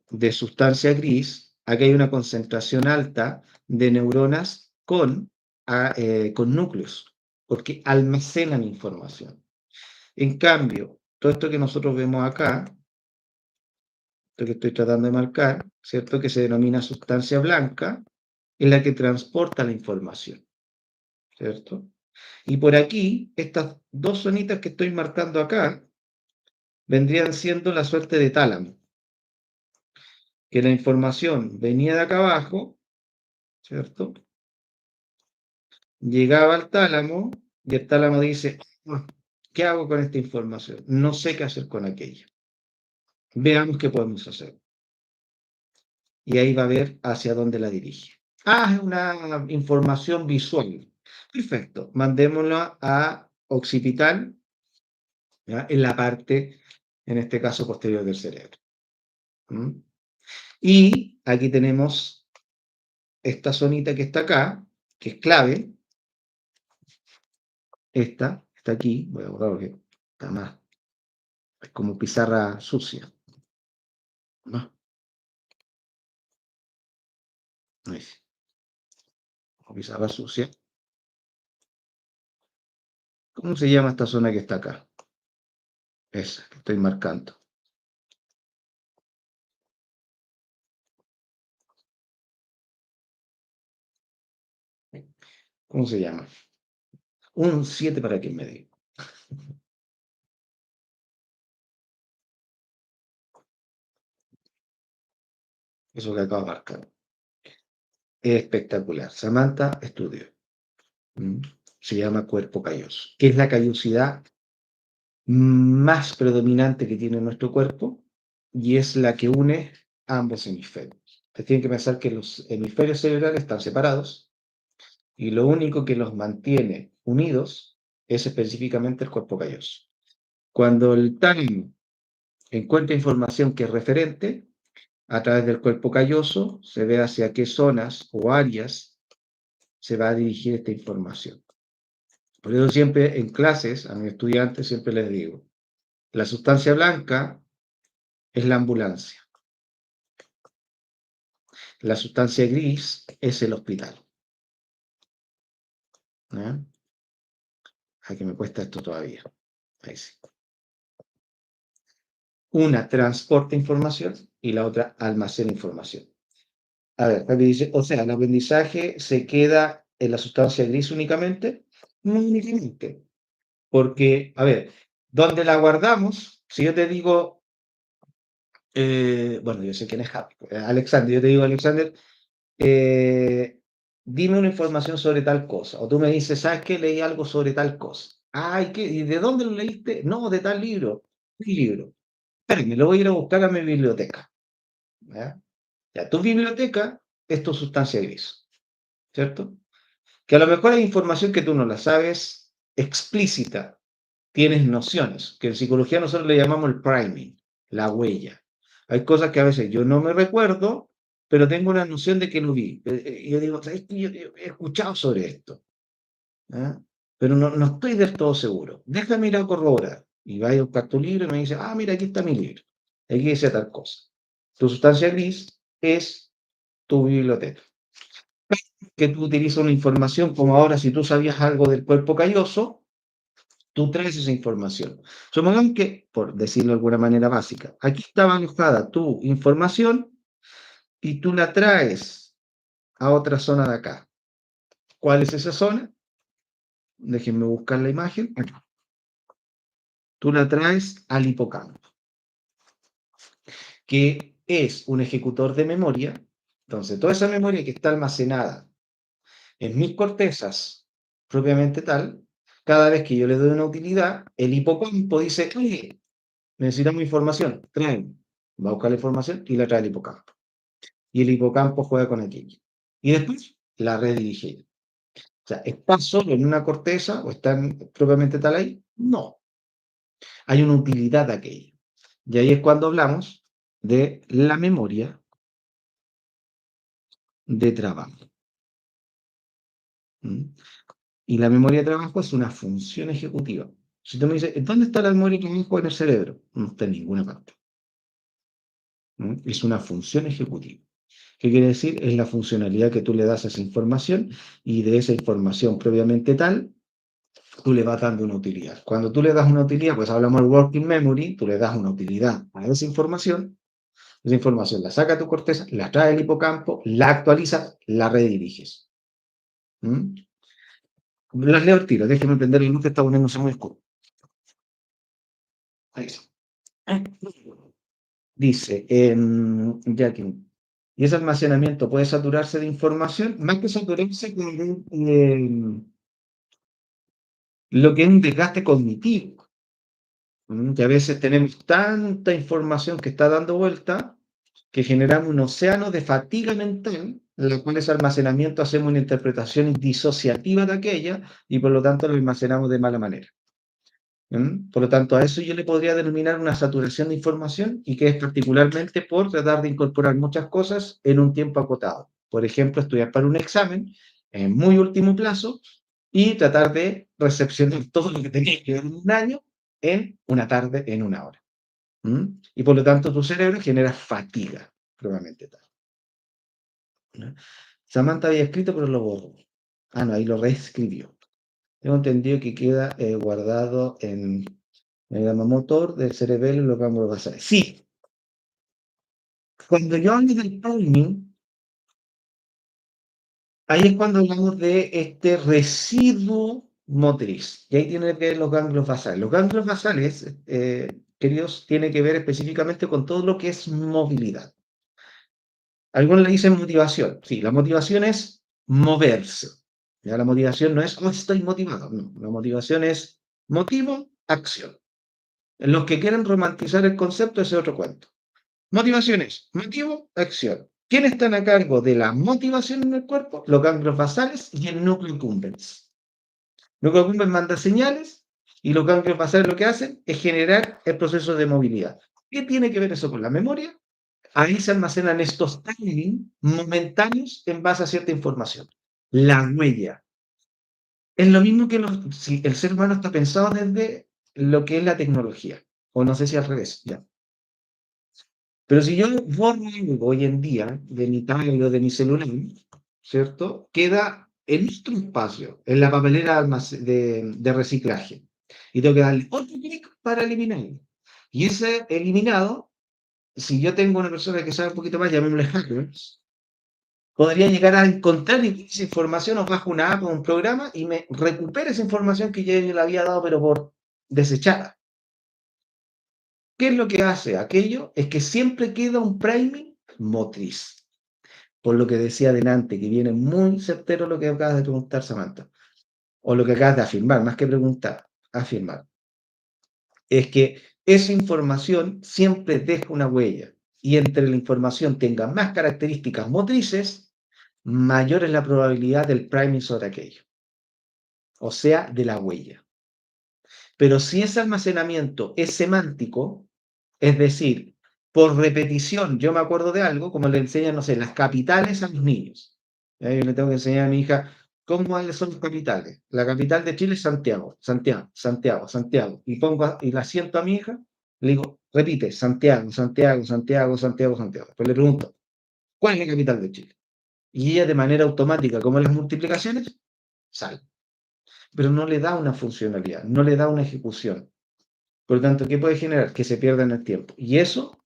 de sustancia gris, aquí hay una concentración alta de neuronas con núcleos, porque almacenan información. En cambio, todo esto que nosotros vemos acá, esto que estoy tratando de marcar, ¿cierto? Que se denomina sustancia blanca, es la que transporta la información, ¿cierto? Y por aquí, estas dos zonitas que estoy marcando acá, vendrían siendo la suerte de tálamo. que la información venía de acá abajo, ¿cierto? Llegaba al tálamo y el tálamo dice, "Ah, ¿qué hago con esta información? No sé qué hacer con aquello. Veamos qué podemos hacer". Y ahí va a ver hacia dónde la dirige. Ah, es una información visual. Perfecto. Mandémosla a occipital, ¿ya? En la parte, en este caso, posterior del cerebro. ¿Mm? Y aquí tenemos esta zonita que está acá, que es clave. Esta está aquí. Voy a borrar porque está más. Es como pizarra sucia, ¿no? Ahí sí, como pizarra sucia. ¿Cómo se llama esta zona que está acá? Esa que estoy marcando. ¿Cómo se llama? Un 7 para quien me diga. Eso que acabo de marcar. Es espectacular. Samantha estudió. ¿Mm? Se llama cuerpo calloso, que es la callosidad más predominante que tiene nuestro cuerpo y es la que une ambos hemisferios. Ustedes tienen que pensar que los hemisferios cerebrales están separados y lo único que los mantiene unidos es específicamente el cuerpo calloso. Cuando el tálamo encuentra información que es referente, a través del cuerpo calloso se ve hacia qué zonas o áreas se va a dirigir esta información. Por eso siempre en clases a mis estudiantes siempre les digo, la sustancia blanca es la ambulancia, la sustancia gris es el hospital. ¿Eh? Aquí me cuesta esto todavía. Ahí sí. Una transporta información y la otra almacena información. A ver, aquí dice, o sea, el aprendizaje se queda en la sustancia gris únicamente. No únicamente, porque, a ver, ¿dónde la guardamos? Si yo te digo, bueno, yo sé quién es Happy, Alexander, yo te digo, Alexander, dime una información sobre tal cosa. O tú me dices, ¿sabes qué? Leí algo sobre tal cosa. Ay, ¿qué? ¿Y de dónde lo leíste? No, de tal libro. ¿Qué libro? Espérame, lo voy a ir a buscar a mi biblioteca. ¿Ya? Ya, tu biblioteca es tu sustancia gris, ¿cierto? Que a lo mejor hay información que tú no la sabes explícita, tienes nociones, que en psicología nosotros le llamamos el priming, la huella. Hay cosas que a veces yo no me recuerdo, pero tengo una noción de que lo vi. Yo digo, ¿sabes qué? Yo he escuchado sobre esto, ¿ah? Pero no estoy del todo seguro. Déjame ir a corroborar. Y va a buscar tu libro y me dice, ah, mira, aquí está mi libro. Aquí dice tal cosa. Tu sustancia gris es tu biblioteca. Que tú utilizas una información como ahora, si tú sabías algo del cuerpo calloso, tú traes esa información. Supongamos que, por decirlo de alguna manera básica, aquí estaba alojada tu información y tú la traes a otra zona de acá. ¿Cuál es esa zona? Déjenme buscar la imagen. Acá. Tú la traes al hipocampo, que es un ejecutor de memoria. Entonces, toda esa memoria que está almacenada en mis cortezas, propiamente tal, cada vez que yo le doy una utilidad, el hipocampo dice, oye, necesitamos información, traen. Va a buscar la información y la trae al hipocampo. Y el hipocampo juega con aquello. Y después la redirige. O sea, ¿está solo en una corteza o está propiamente tal ahí? No. Hay una utilidad de aquello. Y ahí es cuando hablamos de la memoria de trabajo. ¿Mm? Y la memoria de trabajo es una función ejecutiva. Si tú me dices, ¿dónde está la memoria de trabajo en el cerebro? No está en ninguna parte. ¿Mm? Es una función ejecutiva. ¿Qué quiere decir? Es la funcionalidad que tú le das a esa información y de esa información previamente tal, tú le vas dando una utilidad. Cuando tú le das una utilidad, pues hablamos del working memory, tú le das una utilidad a esa información la saca a tu corteza, la trae al hipocampo, la actualiza, la rediriges. ¿Mm? Las leo al tiro, déjeme prender la luz que está poniéndose muy oscuro. Ahí sí. Dice, ya que Y ese almacenamiento puede saturarse de información, más que saturarse con lo que es un desgaste cognitivo. Que a veces tenemos tanta información que está dando vuelta que generamos un océano de fatiga mental, en la cual ese almacenamiento hacemos una interpretación disociativa de aquella y por lo tanto lo almacenamos de mala manera. Por lo tanto, a eso yo le podría denominar una saturación de información y que es particularmente por tratar de incorporar muchas cosas en un tiempo acotado. Por ejemplo, estudiar para un examen en muy último plazo y tratar de recepcionar todo lo que tenía que ver en un año en una tarde, en una hora. Y por lo tanto, tu cerebro genera fatiga, probablemente tal. ¿No? Samantha había escrito, pero lo borró. Ah, no, ahí lo reescribió. Tengo entendido que queda guardado en el gama motor del cerebelo y los ganglios basales. Sí, cuando yo hablo del timing, ahí es cuando hablamos de este residuo motriz. Y ahí tiene que ver los ganglios basales. Los ganglios basales, queridos, tiene que ver específicamente con todo lo que es movilidad. Algunos le dicen motivación. Sí, la motivación es moverse. Ya la motivación no es, oh, estoy motivado. No, la motivación es motivo, acción. Los que quieren romantizar el concepto, ese es otro cuento. Motivación es motivo, acción. ¿Quiénes están a cargo de la motivación en el cuerpo? Los ganglios basales y el núcleo accumbens. El núcleo accumbens manda señales y los ganglios basales lo que hacen es generar el proceso de movilidad. ¿Qué tiene que ver eso con la memoria? Ahí se almacenan estos timing momentáneos en base a cierta información. La huella. Es lo mismo que si el ser humano está pensado desde lo que es la tecnología. O no sé si al revés, ya. Pero si yo borro algo hoy en día de mi tablet o de mi celular, ¿cierto? Queda en nuestro espacio, en la papelera de reciclaje. Y tengo que darle otro clic para eliminarlo. Y ese eliminado, si yo tengo una persona que sabe un poquito más, llamémosle hackers, podría llegar a encontrar esa información o bajo una app o un programa y me recupera esa información que yo le había dado, pero por desechada. ¿Qué es lo que hace aquello? Es que siempre queda un priming motriz. Por lo que decía adelante, que viene muy certero lo que acabas de preguntar, Samantha, o lo que acabas de afirmar, más que preguntar, afirmar. Es que esa información siempre deja una huella y entre la información tenga más características motrices, mayor es la probabilidad del priming sobre aquello, o sea, de la huella. Pero si ese almacenamiento es semántico, es decir, por repetición, yo me acuerdo de algo, como le enseñan, no sé, las capitales a los niños. Yo le tengo que enseñar a mi hija cómo son las capitales. La capital de Chile es Santiago, Santiago, Santiago, Santiago. Y la siento a mi hija, le digo, repite, Santiago, Santiago, Santiago, Santiago, Santiago. Pues le pregunto, ¿cuál es la capital de Chile? Y ella de manera automática, como las multiplicaciones, sale. Pero no le da una funcionalidad, no le da una ejecución. Por lo tanto, ¿qué puede generar? Que se pierda en el tiempo. Y eso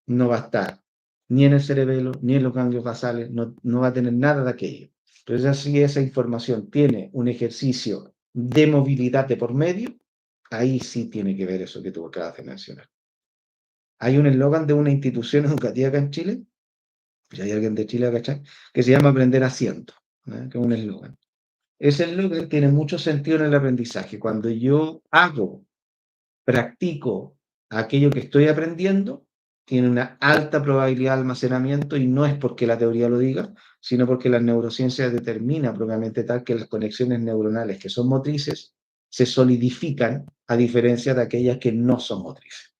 no va a estar ni en el cerebelo, ni en los ganglios basales, no va a tener nada de aquello. Entonces, si esa información tiene un ejercicio de movilidad de por medio, ahí sí tiene que ver eso que tú acabas de mencionar. Hay un eslogan de una institución educativa acá en Chile, si hay alguien de Chile, ¿cachai? Que se llama Aprender Haciendo, ¿no? Que es un eslogan. Ese eslogan tiene mucho sentido en el aprendizaje. Cuando yo practico aquello que estoy aprendiendo, tiene una alta probabilidad de almacenamiento y no es porque la teoría lo diga, sino porque la neurociencia determina propiamente tal que las conexiones neuronales que son motrices se solidifican a diferencia de aquellas que no son motrices.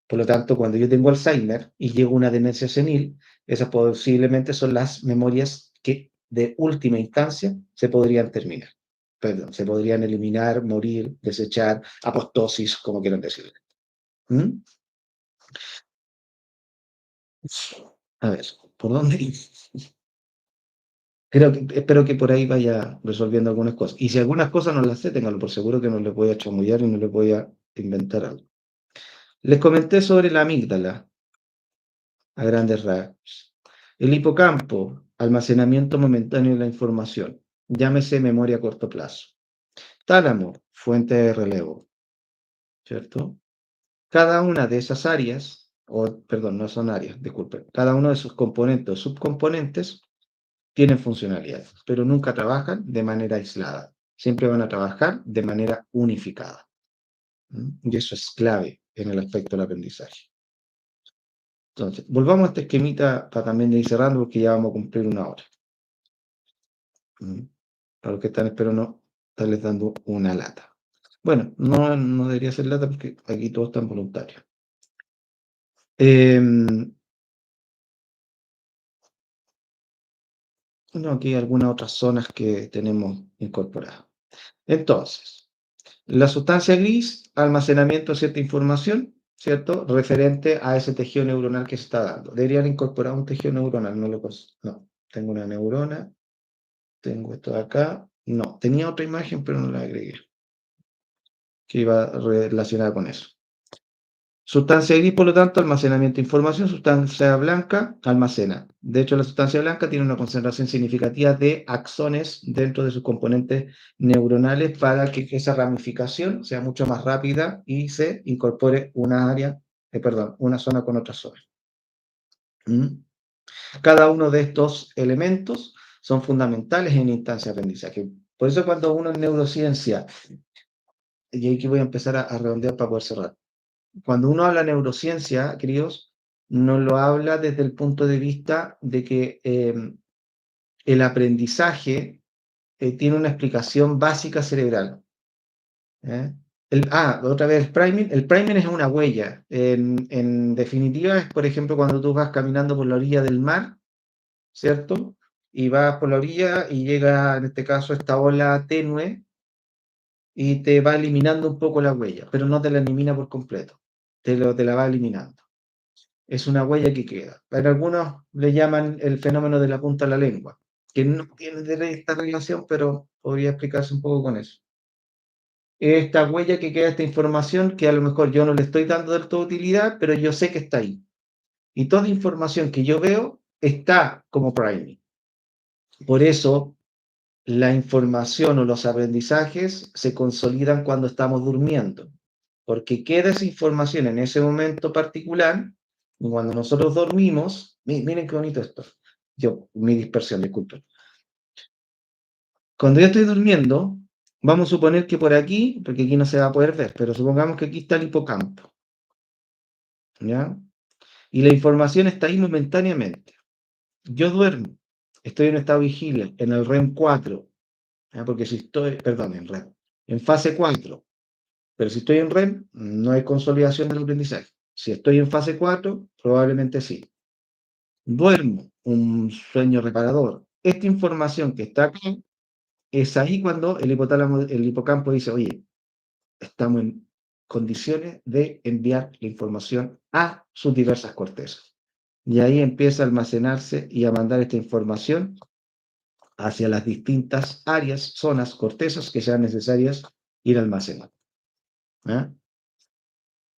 Por lo tanto, cuando yo tengo Alzheimer y llego a una demencia senil, esas posiblemente son las memorias que de última instancia se podrían terminar. Perdón, se podrían eliminar, morir, desechar, apostosis, como quieran decirlo. ¿Mm? A ver, ¿por dónde ir? Espero que por ahí vaya resolviendo algunas cosas. Y si algunas cosas no las sé, ténganlo por seguro que no les voy a chamullar y no les voy a inventar algo. Les comenté sobre la amígdala, a grandes rasgos. El hipocampo, almacenamiento momentáneo de la información, llámese memoria a corto plazo. Tálamo, fuente de relevo, ¿cierto? Cada una de esas áreas perdón, no son áreas, disculpen. Cada uno de sus componentes o subcomponentes tienen funcionalidades, pero nunca trabajan de manera aislada. Siempre van a trabajar de manera unificada. Y eso es clave en el aspecto del aprendizaje. Entonces, volvamos a este esquemita para también ir cerrando porque ya vamos a cumplir una hora. Para los que están esperando, estarles dando una lata. Bueno, no debería ser lata porque aquí todos están voluntarios. No, aquí hay algunas otras zonas que tenemos incorporadas. Entonces, la sustancia gris, almacenamiento de cierta información, ¿cierto? Referente a ese tejido neuronal que se está dando. Deberían incorporar un tejido neuronal, no, tengo una neurona, tengo esto de acá, no, tenía otra imagen, pero no la agregué, que iba relacionada con eso. Sustancia gris, por lo tanto, almacenamiento de información, sustancia blanca, almacena. De hecho, la sustancia blanca tiene una concentración significativa de axones dentro de sus componentes neuronales para que esa ramificación sea mucho más rápida y se incorpore una zona con otra zona. Cada uno de estos elementos son fundamentales en instancia de aprendizaje. Por eso cuando uno en neurociencia, y aquí voy a empezar a redondear para poder cerrar, cuando uno habla neurociencia, queridos, no lo habla desde el punto de vista de que el aprendizaje tiene una explicación básica cerebral. ¿Eh? Otra vez el priming. El priming es una huella. En definitiva, es, por ejemplo, cuando tú vas caminando por la orilla del mar, ¿cierto? Y vas por la orilla y llega, en este caso, esta ola tenue y te va eliminando un poco la huella, pero no te la elimina por completo. Te la va eliminando. Es una huella que queda. Para algunos le llaman el fenómeno de la punta de la lengua, que no tiene esta relación, pero podría explicarse un poco con eso. Esta huella que queda, esta información que a lo mejor yo no le estoy dando de toda utilidad, pero yo sé que está ahí. Y toda información que yo veo está como priming. Por eso la información o los aprendizajes se consolidan cuando estamos durmiendo, porque queda esa información en ese momento particular, y cuando nosotros dormimos, miren qué bonito esto, mi dispersión, disculpen. Cuando yo estoy durmiendo, vamos a suponer que por aquí, porque aquí no se va a poder ver, pero supongamos que aquí está el hipocampo, ¿ya? Y la información está ahí momentáneamente. Yo duermo, estoy en estado de vigilia, en el REM 4, ¿ya? Porque si estoy, perdón, en REM, en fase 4, pero si estoy en REM, no hay consolidación del aprendizaje. Si estoy en fase 4, probablemente sí. Duermo, un sueño reparador. Esta información que está acá, es ahí cuando el hipocampo dice, oye, estamos en condiciones de enviar la información a sus diversas cortezas. Y ahí empieza a almacenarse y a mandar esta información hacia las distintas áreas, zonas, cortezas que sean necesarias ir almacenando. ¿Eh?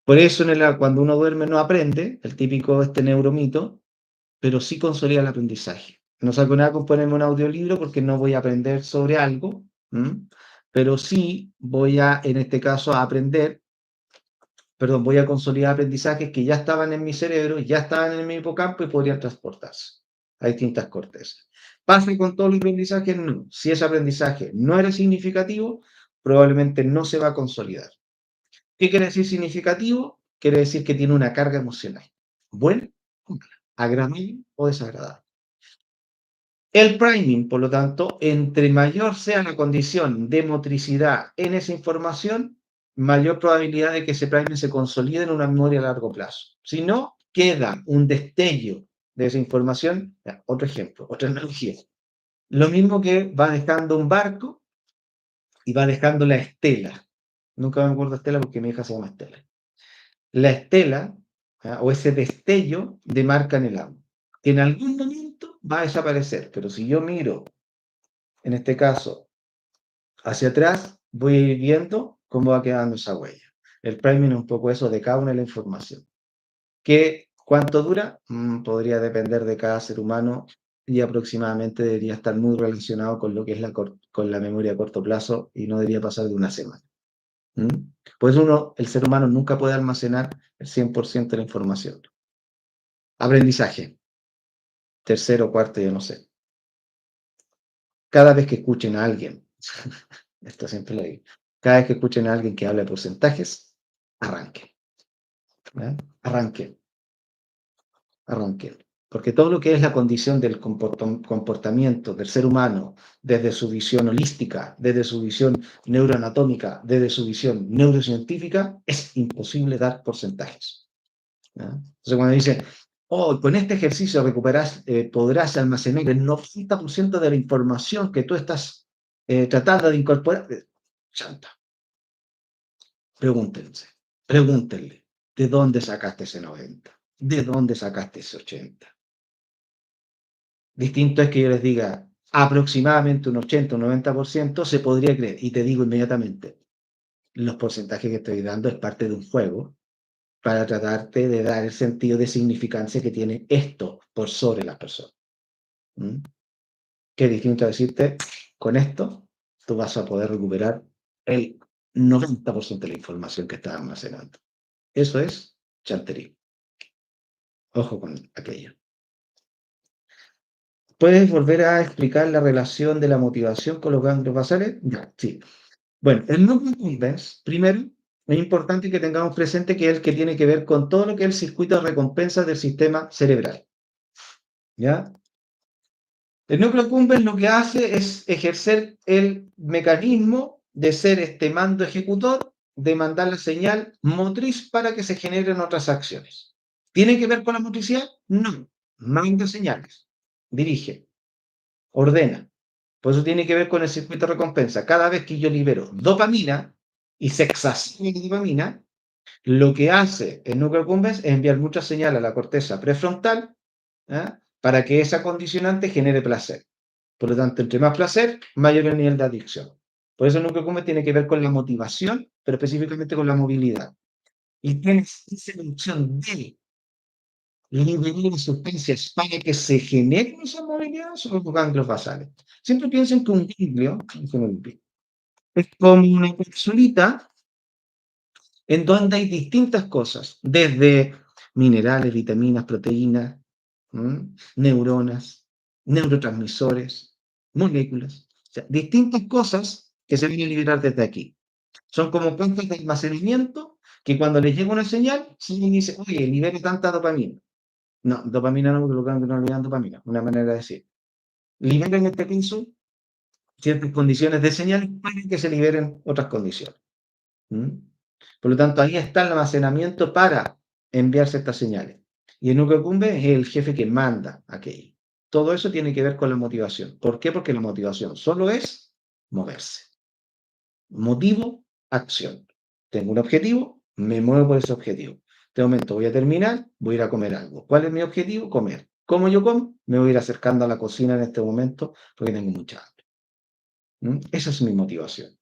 Por eso cuando uno duerme no aprende, el típico neuromito, pero sí consolida el aprendizaje. No saco nada con ponerme un audiolibro porque no voy a aprender sobre algo, pero sí voy a, en este caso, voy a consolidar aprendizajes que ya estaban en mi cerebro, ya estaban en mi hipocampo y podrían transportarse a distintas cortezas. ¿Pasa con todo el aprendizaje? No. Si ese aprendizaje no era significativo, probablemente no se va a consolidar. ¿Qué quiere decir significativo? Quiere decir que tiene una carga emocional. Buena, agradable o desagradable. El priming, por lo tanto, entre mayor sea la condición de motricidad en esa información, mayor probabilidad de que ese priming se consolide en una memoria a largo plazo. Si no, queda un destello de esa información. Otro ejemplo, otra analogía. Lo mismo que va dejando un barco y va dejando la estela. Nunca me acuerdo de estela porque mi hija se llama Estela. La estela o ese destello de marca en el agua, que en algún momento va a desaparecer, pero si yo miro, en este caso, hacia atrás, voy a ir viendo cómo va quedando esa huella. El priming es un poco eso de cada una de la información. ¿Cuánto dura? Podría depender de cada ser humano y aproximadamente debería estar muy relacionado con lo que es con la memoria a corto plazo y no debería pasar de una semana. Pues el ser humano nunca puede almacenar el 100% de la información. Aprendizaje. Tercero, cuarto, yo no sé. Cada vez que escuchen a alguien, esto siempre lo digo, cada vez que escuchen a alguien que habla de porcentajes, arranquen. ¿Eh? Arranquen, arranquen. Porque todo lo que es la condición del comportamiento del ser humano, desde su visión holística, desde su visión neuroanatómica, desde su visión neurocientífica, es imposible dar porcentajes. ¿Ya? Entonces, cuando dice, oh, con este ejercicio recuperás, podrás almacenar el 90% de la información que tú estás tratando de incorporar, chanta. Pregúntense, pregúntenle, ¿de dónde sacaste ese 90? ¿De dónde sacaste ese 80? Distinto es que yo les diga aproximadamente un 80 o 90% se podría creer. Y te digo inmediatamente, los porcentajes que estoy dando es parte de un juego para tratarte de dar el sentido de significancia que tiene esto por sobre las personas. ¿Mm? Que es distinto a decirte, con esto tú vas a poder recuperar el 90% de la información que estás almacenando. Eso es chantería. Ojo con aquello. ¿Puedes volver a explicar la relación de la motivación con los ganglios basales? Ya, sí. Bueno, el núcleo accumbens, primero, es importante que tengamos presente que es el que tiene que ver con todo lo que es el circuito de recompensas del sistema cerebral. ¿Ya? El núcleo accumbens lo que hace es ejercer el mecanismo de ser este mando ejecutor, de mandar la señal motriz para que se generen otras acciones. ¿Tiene que ver con la motricidad? No. Manda señales, dirige, ordena. Por eso tiene que ver con el circuito de recompensa. Cada vez que yo libero dopamina y se exacerba la dopamina, lo que hace el núcleo accumbens es enviar mucha señal a la corteza prefrontal, ¿eh? Para que esa condicionante genere placer. Por lo tanto, entre más placer, mayor el nivel de adicción. Por eso el núcleo accumbens tiene que ver con la motivación, pero específicamente con la movilidad. Y tienes esa opción de liberar sustancias para que se generen esa movilidad sobre los ganglios basales. Siempre piensen que un ganglio es como una capsulita en donde hay distintas cosas, desde minerales, vitaminas, proteínas, neuronas, neurotransmisores, moléculas, o sea, distintas cosas que se vienen a liberar desde aquí. Son como campos de almacenamiento que cuando les llega una señal, se dice, oye, libere tanta dopamina. No, dopamina no, porque los ganglios no liberan dopamina, una manera de decir. Liberen este caso ciertas condiciones de señales para que se liberen otras condiciones. ¿Mm? Por lo tanto, ahí está el almacenamiento para enviarse estas señales. Y el núcleo accumbens es el jefe que manda aquello. Todo eso tiene que ver con la motivación. ¿Por qué? Porque la motivación solo es moverse. Motivo, acción. Tengo un objetivo, me muevo por ese objetivo. De momento voy a terminar, voy a ir a comer algo. ¿Cuál es mi objetivo? Comer. ¿Cómo yo como? Me voy a ir acercando a la cocina en este momento porque tengo mucha hambre. Esa es mi motivación.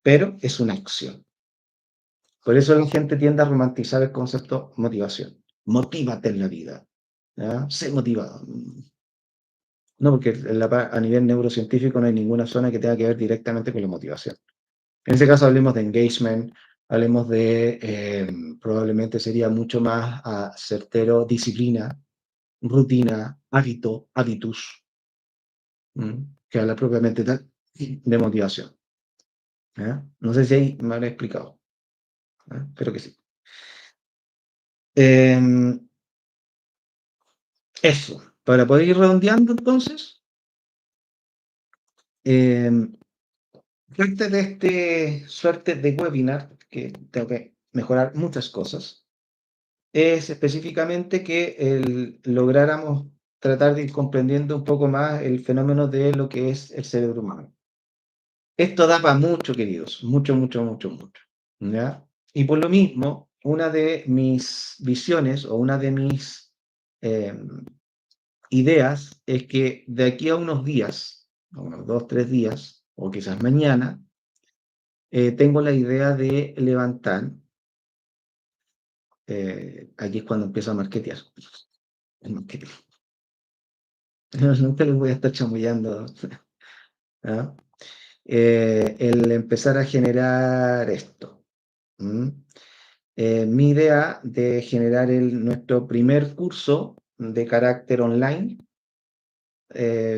Pero es una acción. Por eso la gente tiende a romantizar el concepto motivación. Motívate en la vida. ¿Ya? Sé motivado. No, porque a nivel neurocientífico no hay ninguna zona que tenga que ver directamente con la motivación. En ese caso hablemos de engagement, hablemos de, probablemente sería mucho más certero, disciplina, rutina, hábito, hábitus, que habla propiamente tal de motivación. ¿Ya? No sé si ahí me habré explicado. ¿Ya? Espero que sí. Eso, para poder ir redondeando entonces, parte de este suerte de webinar, que tengo que mejorar muchas cosas, es específicamente que lográramos tratar de ir comprendiendo un poco más el fenómeno de lo que es el cerebro humano. Esto da para mucho, queridos, mucho, mucho, mucho, mucho. ¿Ya? Y por lo mismo, una de mis visiones o una de mis eh, ideas es que de aquí a unos días, a unos 2, 3 días, o quizás mañana, tengo la idea de levantar, aquí es cuando empiezo a marketear. El marketing. Nunca les voy a estar chamullando. ¿Ah? El empezar a generar esto. ¿Mm? mi idea de generar nuestro primer curso de carácter online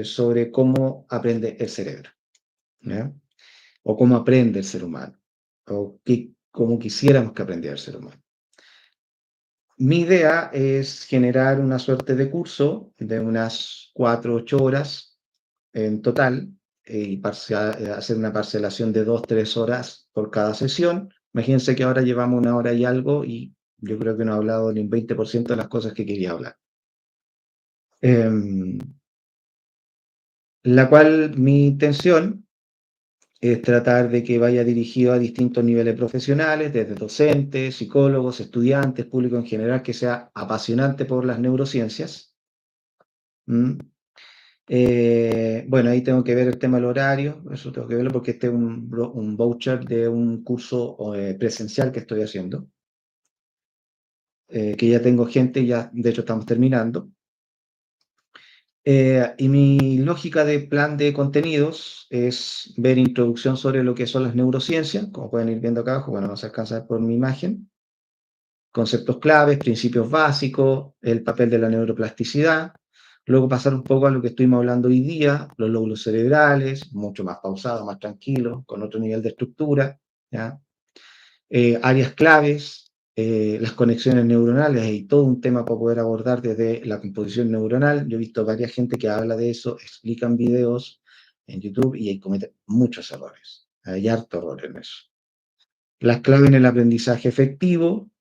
sobre cómo aprende el cerebro, ¿ya? O cómo aprende el ser humano, o cómo quisiéramos que aprendiera el ser humano. Mi idea es generar una suerte de curso de unas 4 o 8 horas en total y hacer una parcelación de 2 3 horas por cada sesión. Imagínense que ahora llevamos una hora y algo y yo creo que no he hablado ni un 20% de las cosas que quería hablar. Em, la cual mi intención es tratar de que vaya dirigido a distintos niveles profesionales, desde docentes, psicólogos, estudiantes, público en general, que sea apasionante por las neurociencias. ¿Mm? Bueno, ahí tengo que ver el tema del horario, eso tengo que verlo porque este es un voucher de un curso presencial que estoy haciendo, que ya tengo gente, ya de hecho estamos terminando. Y mi lógica de plan de contenidos es ver introducción sobre lo que son las neurociencias, como pueden ir viendo acá abajo, bueno, no se alcanza a ver por mi imagen, conceptos claves, principios básicos, el papel de la neuroplasticidad, luego pasar un poco a lo que estuvimos hablando hoy día, los lóbulos cerebrales, mucho más pausado, más tranquilo, con otro nivel de estructura, ¿ya? Áreas claves, las conexiones neuronales, hay todo un tema para poder abordar desde la composición neuronal. Yo he visto varias gente que habla de eso, explican videos en YouTube y ahí cometen muchos errores. Hay harto error en eso. Las claves en el aprendizaje efectivo,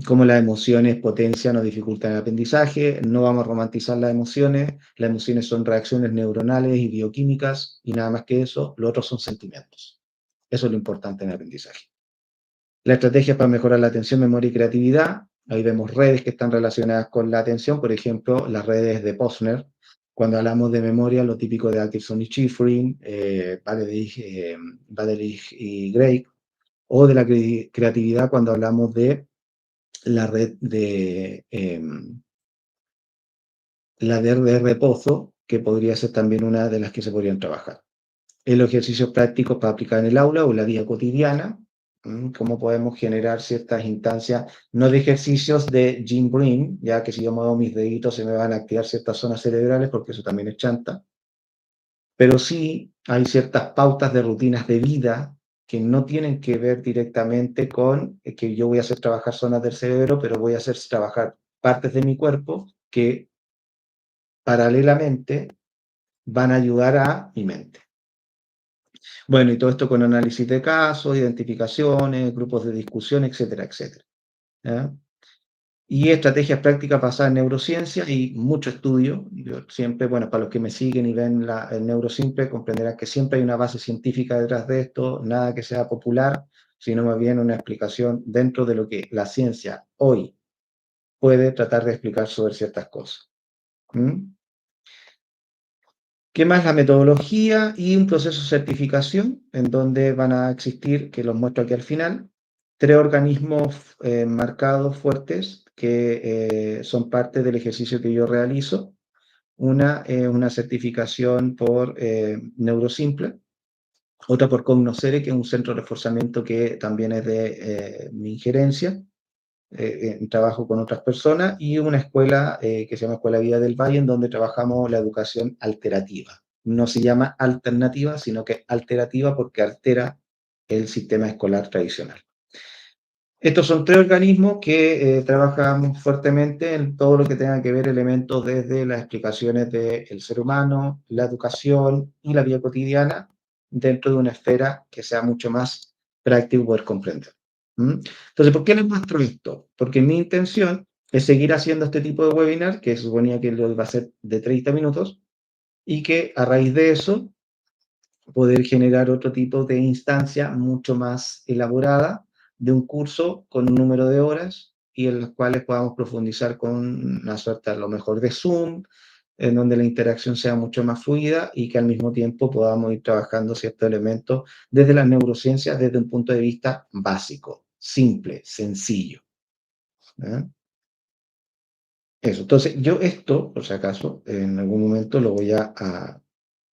cómo las emociones potencian o dificultan el aprendizaje. No vamos a romantizar las emociones son reacciones neuronales y bioquímicas y nada más que eso, lo otro son sentimientos. Eso es lo importante en el aprendizaje. La estrategia para mejorar la atención, memoria y creatividad. Ahí vemos redes que están relacionadas con la atención, por ejemplo, las redes de Posner. Cuando hablamos de memoria, lo típico de Atkinson y Shiffrin, Badelich y Gray, o de la creatividad cuando hablamos de la red de reposo, que podría ser también una de las que se podrían trabajar. Los ejercicios prácticos para aplicar en el aula o en la vida cotidiana, cómo podemos generar ciertas instancias, no de ejercicios de Jim Brim, ya que si yo muevo mis deditos se me van a activar ciertas zonas cerebrales, porque eso también es chanta, pero sí hay ciertas pautas de rutinas de vida que no tienen que ver directamente con que yo voy a hacer trabajar zonas del cerebro, pero voy a hacer trabajar partes de mi cuerpo que paralelamente van a ayudar a mi mente. Bueno, y todo esto con análisis de casos, identificaciones, grupos de discusión, etcétera, etcétera. ¿Ya? Y estrategias prácticas basadas en neurociencia y mucho estudio. Yo siempre, bueno, para los que me siguen y ven el Neurosimple, comprenderán que siempre hay una base científica detrás de esto, nada que sea popular, sino más bien una explicación dentro de lo que la ciencia hoy puede tratar de explicar sobre ciertas cosas. ¿Mm? ¿Qué más? La metodología y un proceso de certificación en donde van a existir, que los muestro aquí al final, 3 organismos marcados fuertes que son parte del ejercicio que yo realizo. Una es una certificación por Neurosimple, otra por Cognoscere, que es un centro de reforzamiento que también es de mi injerencia, trabajo con otras personas, y una escuela que se llama Escuela Vida del Valle, en donde trabajamos la educación alterativa. No se llama alternativa, sino que alterativa porque altera el sistema escolar tradicional. Estos son 3 organismos que trabajan fuertemente en todo lo que tenga que ver elementos desde las explicaciones del ser humano, la educación y la vida cotidiana dentro de una esfera que sea mucho más práctica y poder comprender. ¿Mm? Entonces, ¿por qué les muestro esto? Porque mi intención es seguir haciendo este tipo de webinar, que se suponía que lo iba a ser de 30 minutos, y que a raíz de eso poder generar otro tipo de instancia mucho más elaborada de un curso con un número de horas y en las cuales podamos profundizar con una suerte a lo mejor de Zoom, en donde la interacción sea mucho más fluida y que al mismo tiempo podamos ir trabajando ciertos elementos desde las neurociencias desde un punto de vista básico, simple, sencillo. ¿Eh? Eso. Entonces, yo esto, por si acaso, en algún momento lo voy a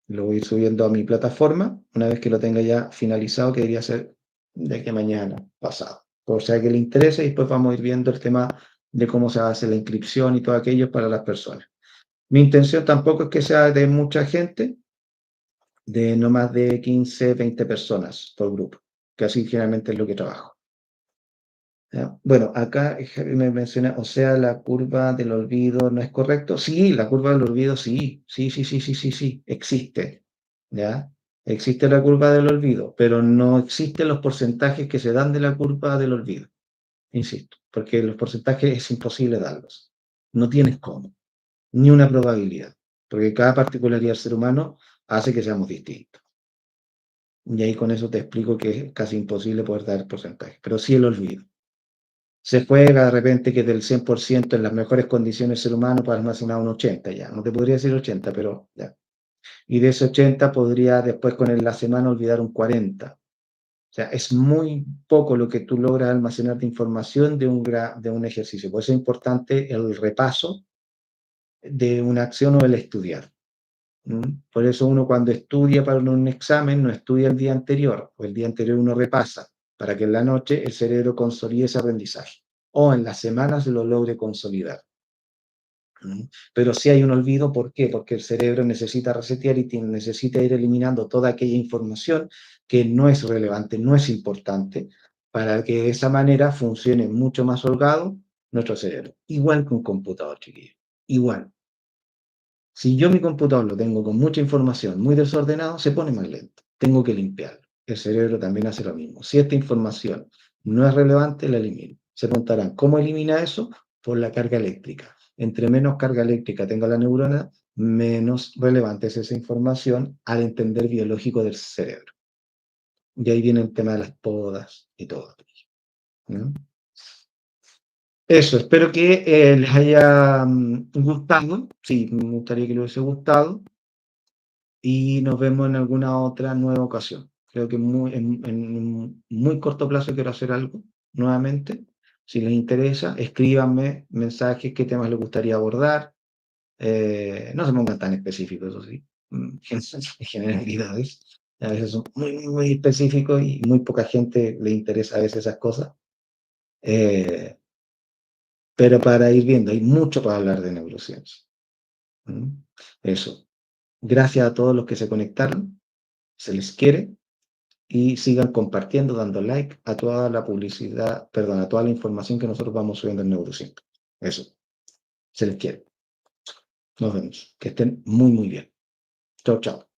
ir subiendo a mi plataforma, una vez que lo tenga ya finalizado, que debería ser de aquí a mañana, pasado. por si a alguien le interesa, y después vamos a ir viendo el tema de cómo se hace la inscripción y todo aquello para las personas. Mi intención tampoco es que sea de mucha gente, de no más de 15, 20 personas por grupo, que así generalmente es lo que trabajo. ¿Ya? Bueno, acá Javi me menciona, o sea, la curva del olvido no es correcto. Sí, la curva del olvido sí, sí, sí, sí, sí, sí, sí, existe. ¿Ya? Existe la curva del olvido, pero no existen los porcentajes que se dan de la curva del olvido, insisto, porque los porcentajes es imposible darlos. No tienes cómo, ni una probabilidad, porque cada particularidad del ser humano hace que seamos distintos. Y ahí con eso te explico que es casi imposible poder dar porcentaje, pero sí el olvido. Se juega de repente que del 100% en las mejores condiciones el ser humano para almacenar un 80 ya. No te podría decir 80, pero ya. Y de ese 80 podría después con la semana olvidar un 40. O sea, es muy poco lo que tú logras almacenar de información de un ejercicio. Por eso es importante el repaso de una acción o el estudiar. Por eso uno cuando estudia para un examen no estudia el día anterior, o el día anterior uno repasa, para que en la noche el cerebro consolide ese aprendizaje, o en las semanas lo logre consolidar. Pero si hay un olvido, ¿por qué? Porque el cerebro necesita resetear y necesita ir eliminando toda aquella información que no es relevante, no es importante, para que de esa manera funcione mucho más holgado nuestro cerebro. Igual que un computador, chiquillo. Igual. Si yo mi computador lo tengo con mucha información, muy desordenado, se pone más lento. Tengo que limpiarlo. El cerebro también hace lo mismo. Si esta información no es relevante, la elimino. Se preguntarán, ¿cómo elimina eso? Por la carga eléctrica. Entre menos carga eléctrica tenga la neurona, menos relevante es esa información al entender biológico del cerebro. Y ahí viene el tema de las podas y todo, ¿no? Eso, espero que les haya gustado. Sí, me gustaría que les hubiese gustado. Y nos vemos en alguna otra nueva ocasión. Creo que en un muy corto plazo quiero hacer algo nuevamente. Si les interesa, escríbanme mensajes, qué temas les gustaría abordar. No se pongan tan específicos, eso sí. Generalidades. A veces son muy específicos y muy poca gente le interesa a veces esas cosas. Eh, pero para ir viendo, hay mucho para hablar de neurociencia. ¿Mm? Eso. Gracias a todos los que se conectaron. Se les quiere. Y sigan compartiendo, dando like a toda la publicidad, perdón, a toda la información que nosotros vamos subiendo en Neurociencia. Eso, se les quiere. Nos vemos. Que estén muy bien. Chao, chao.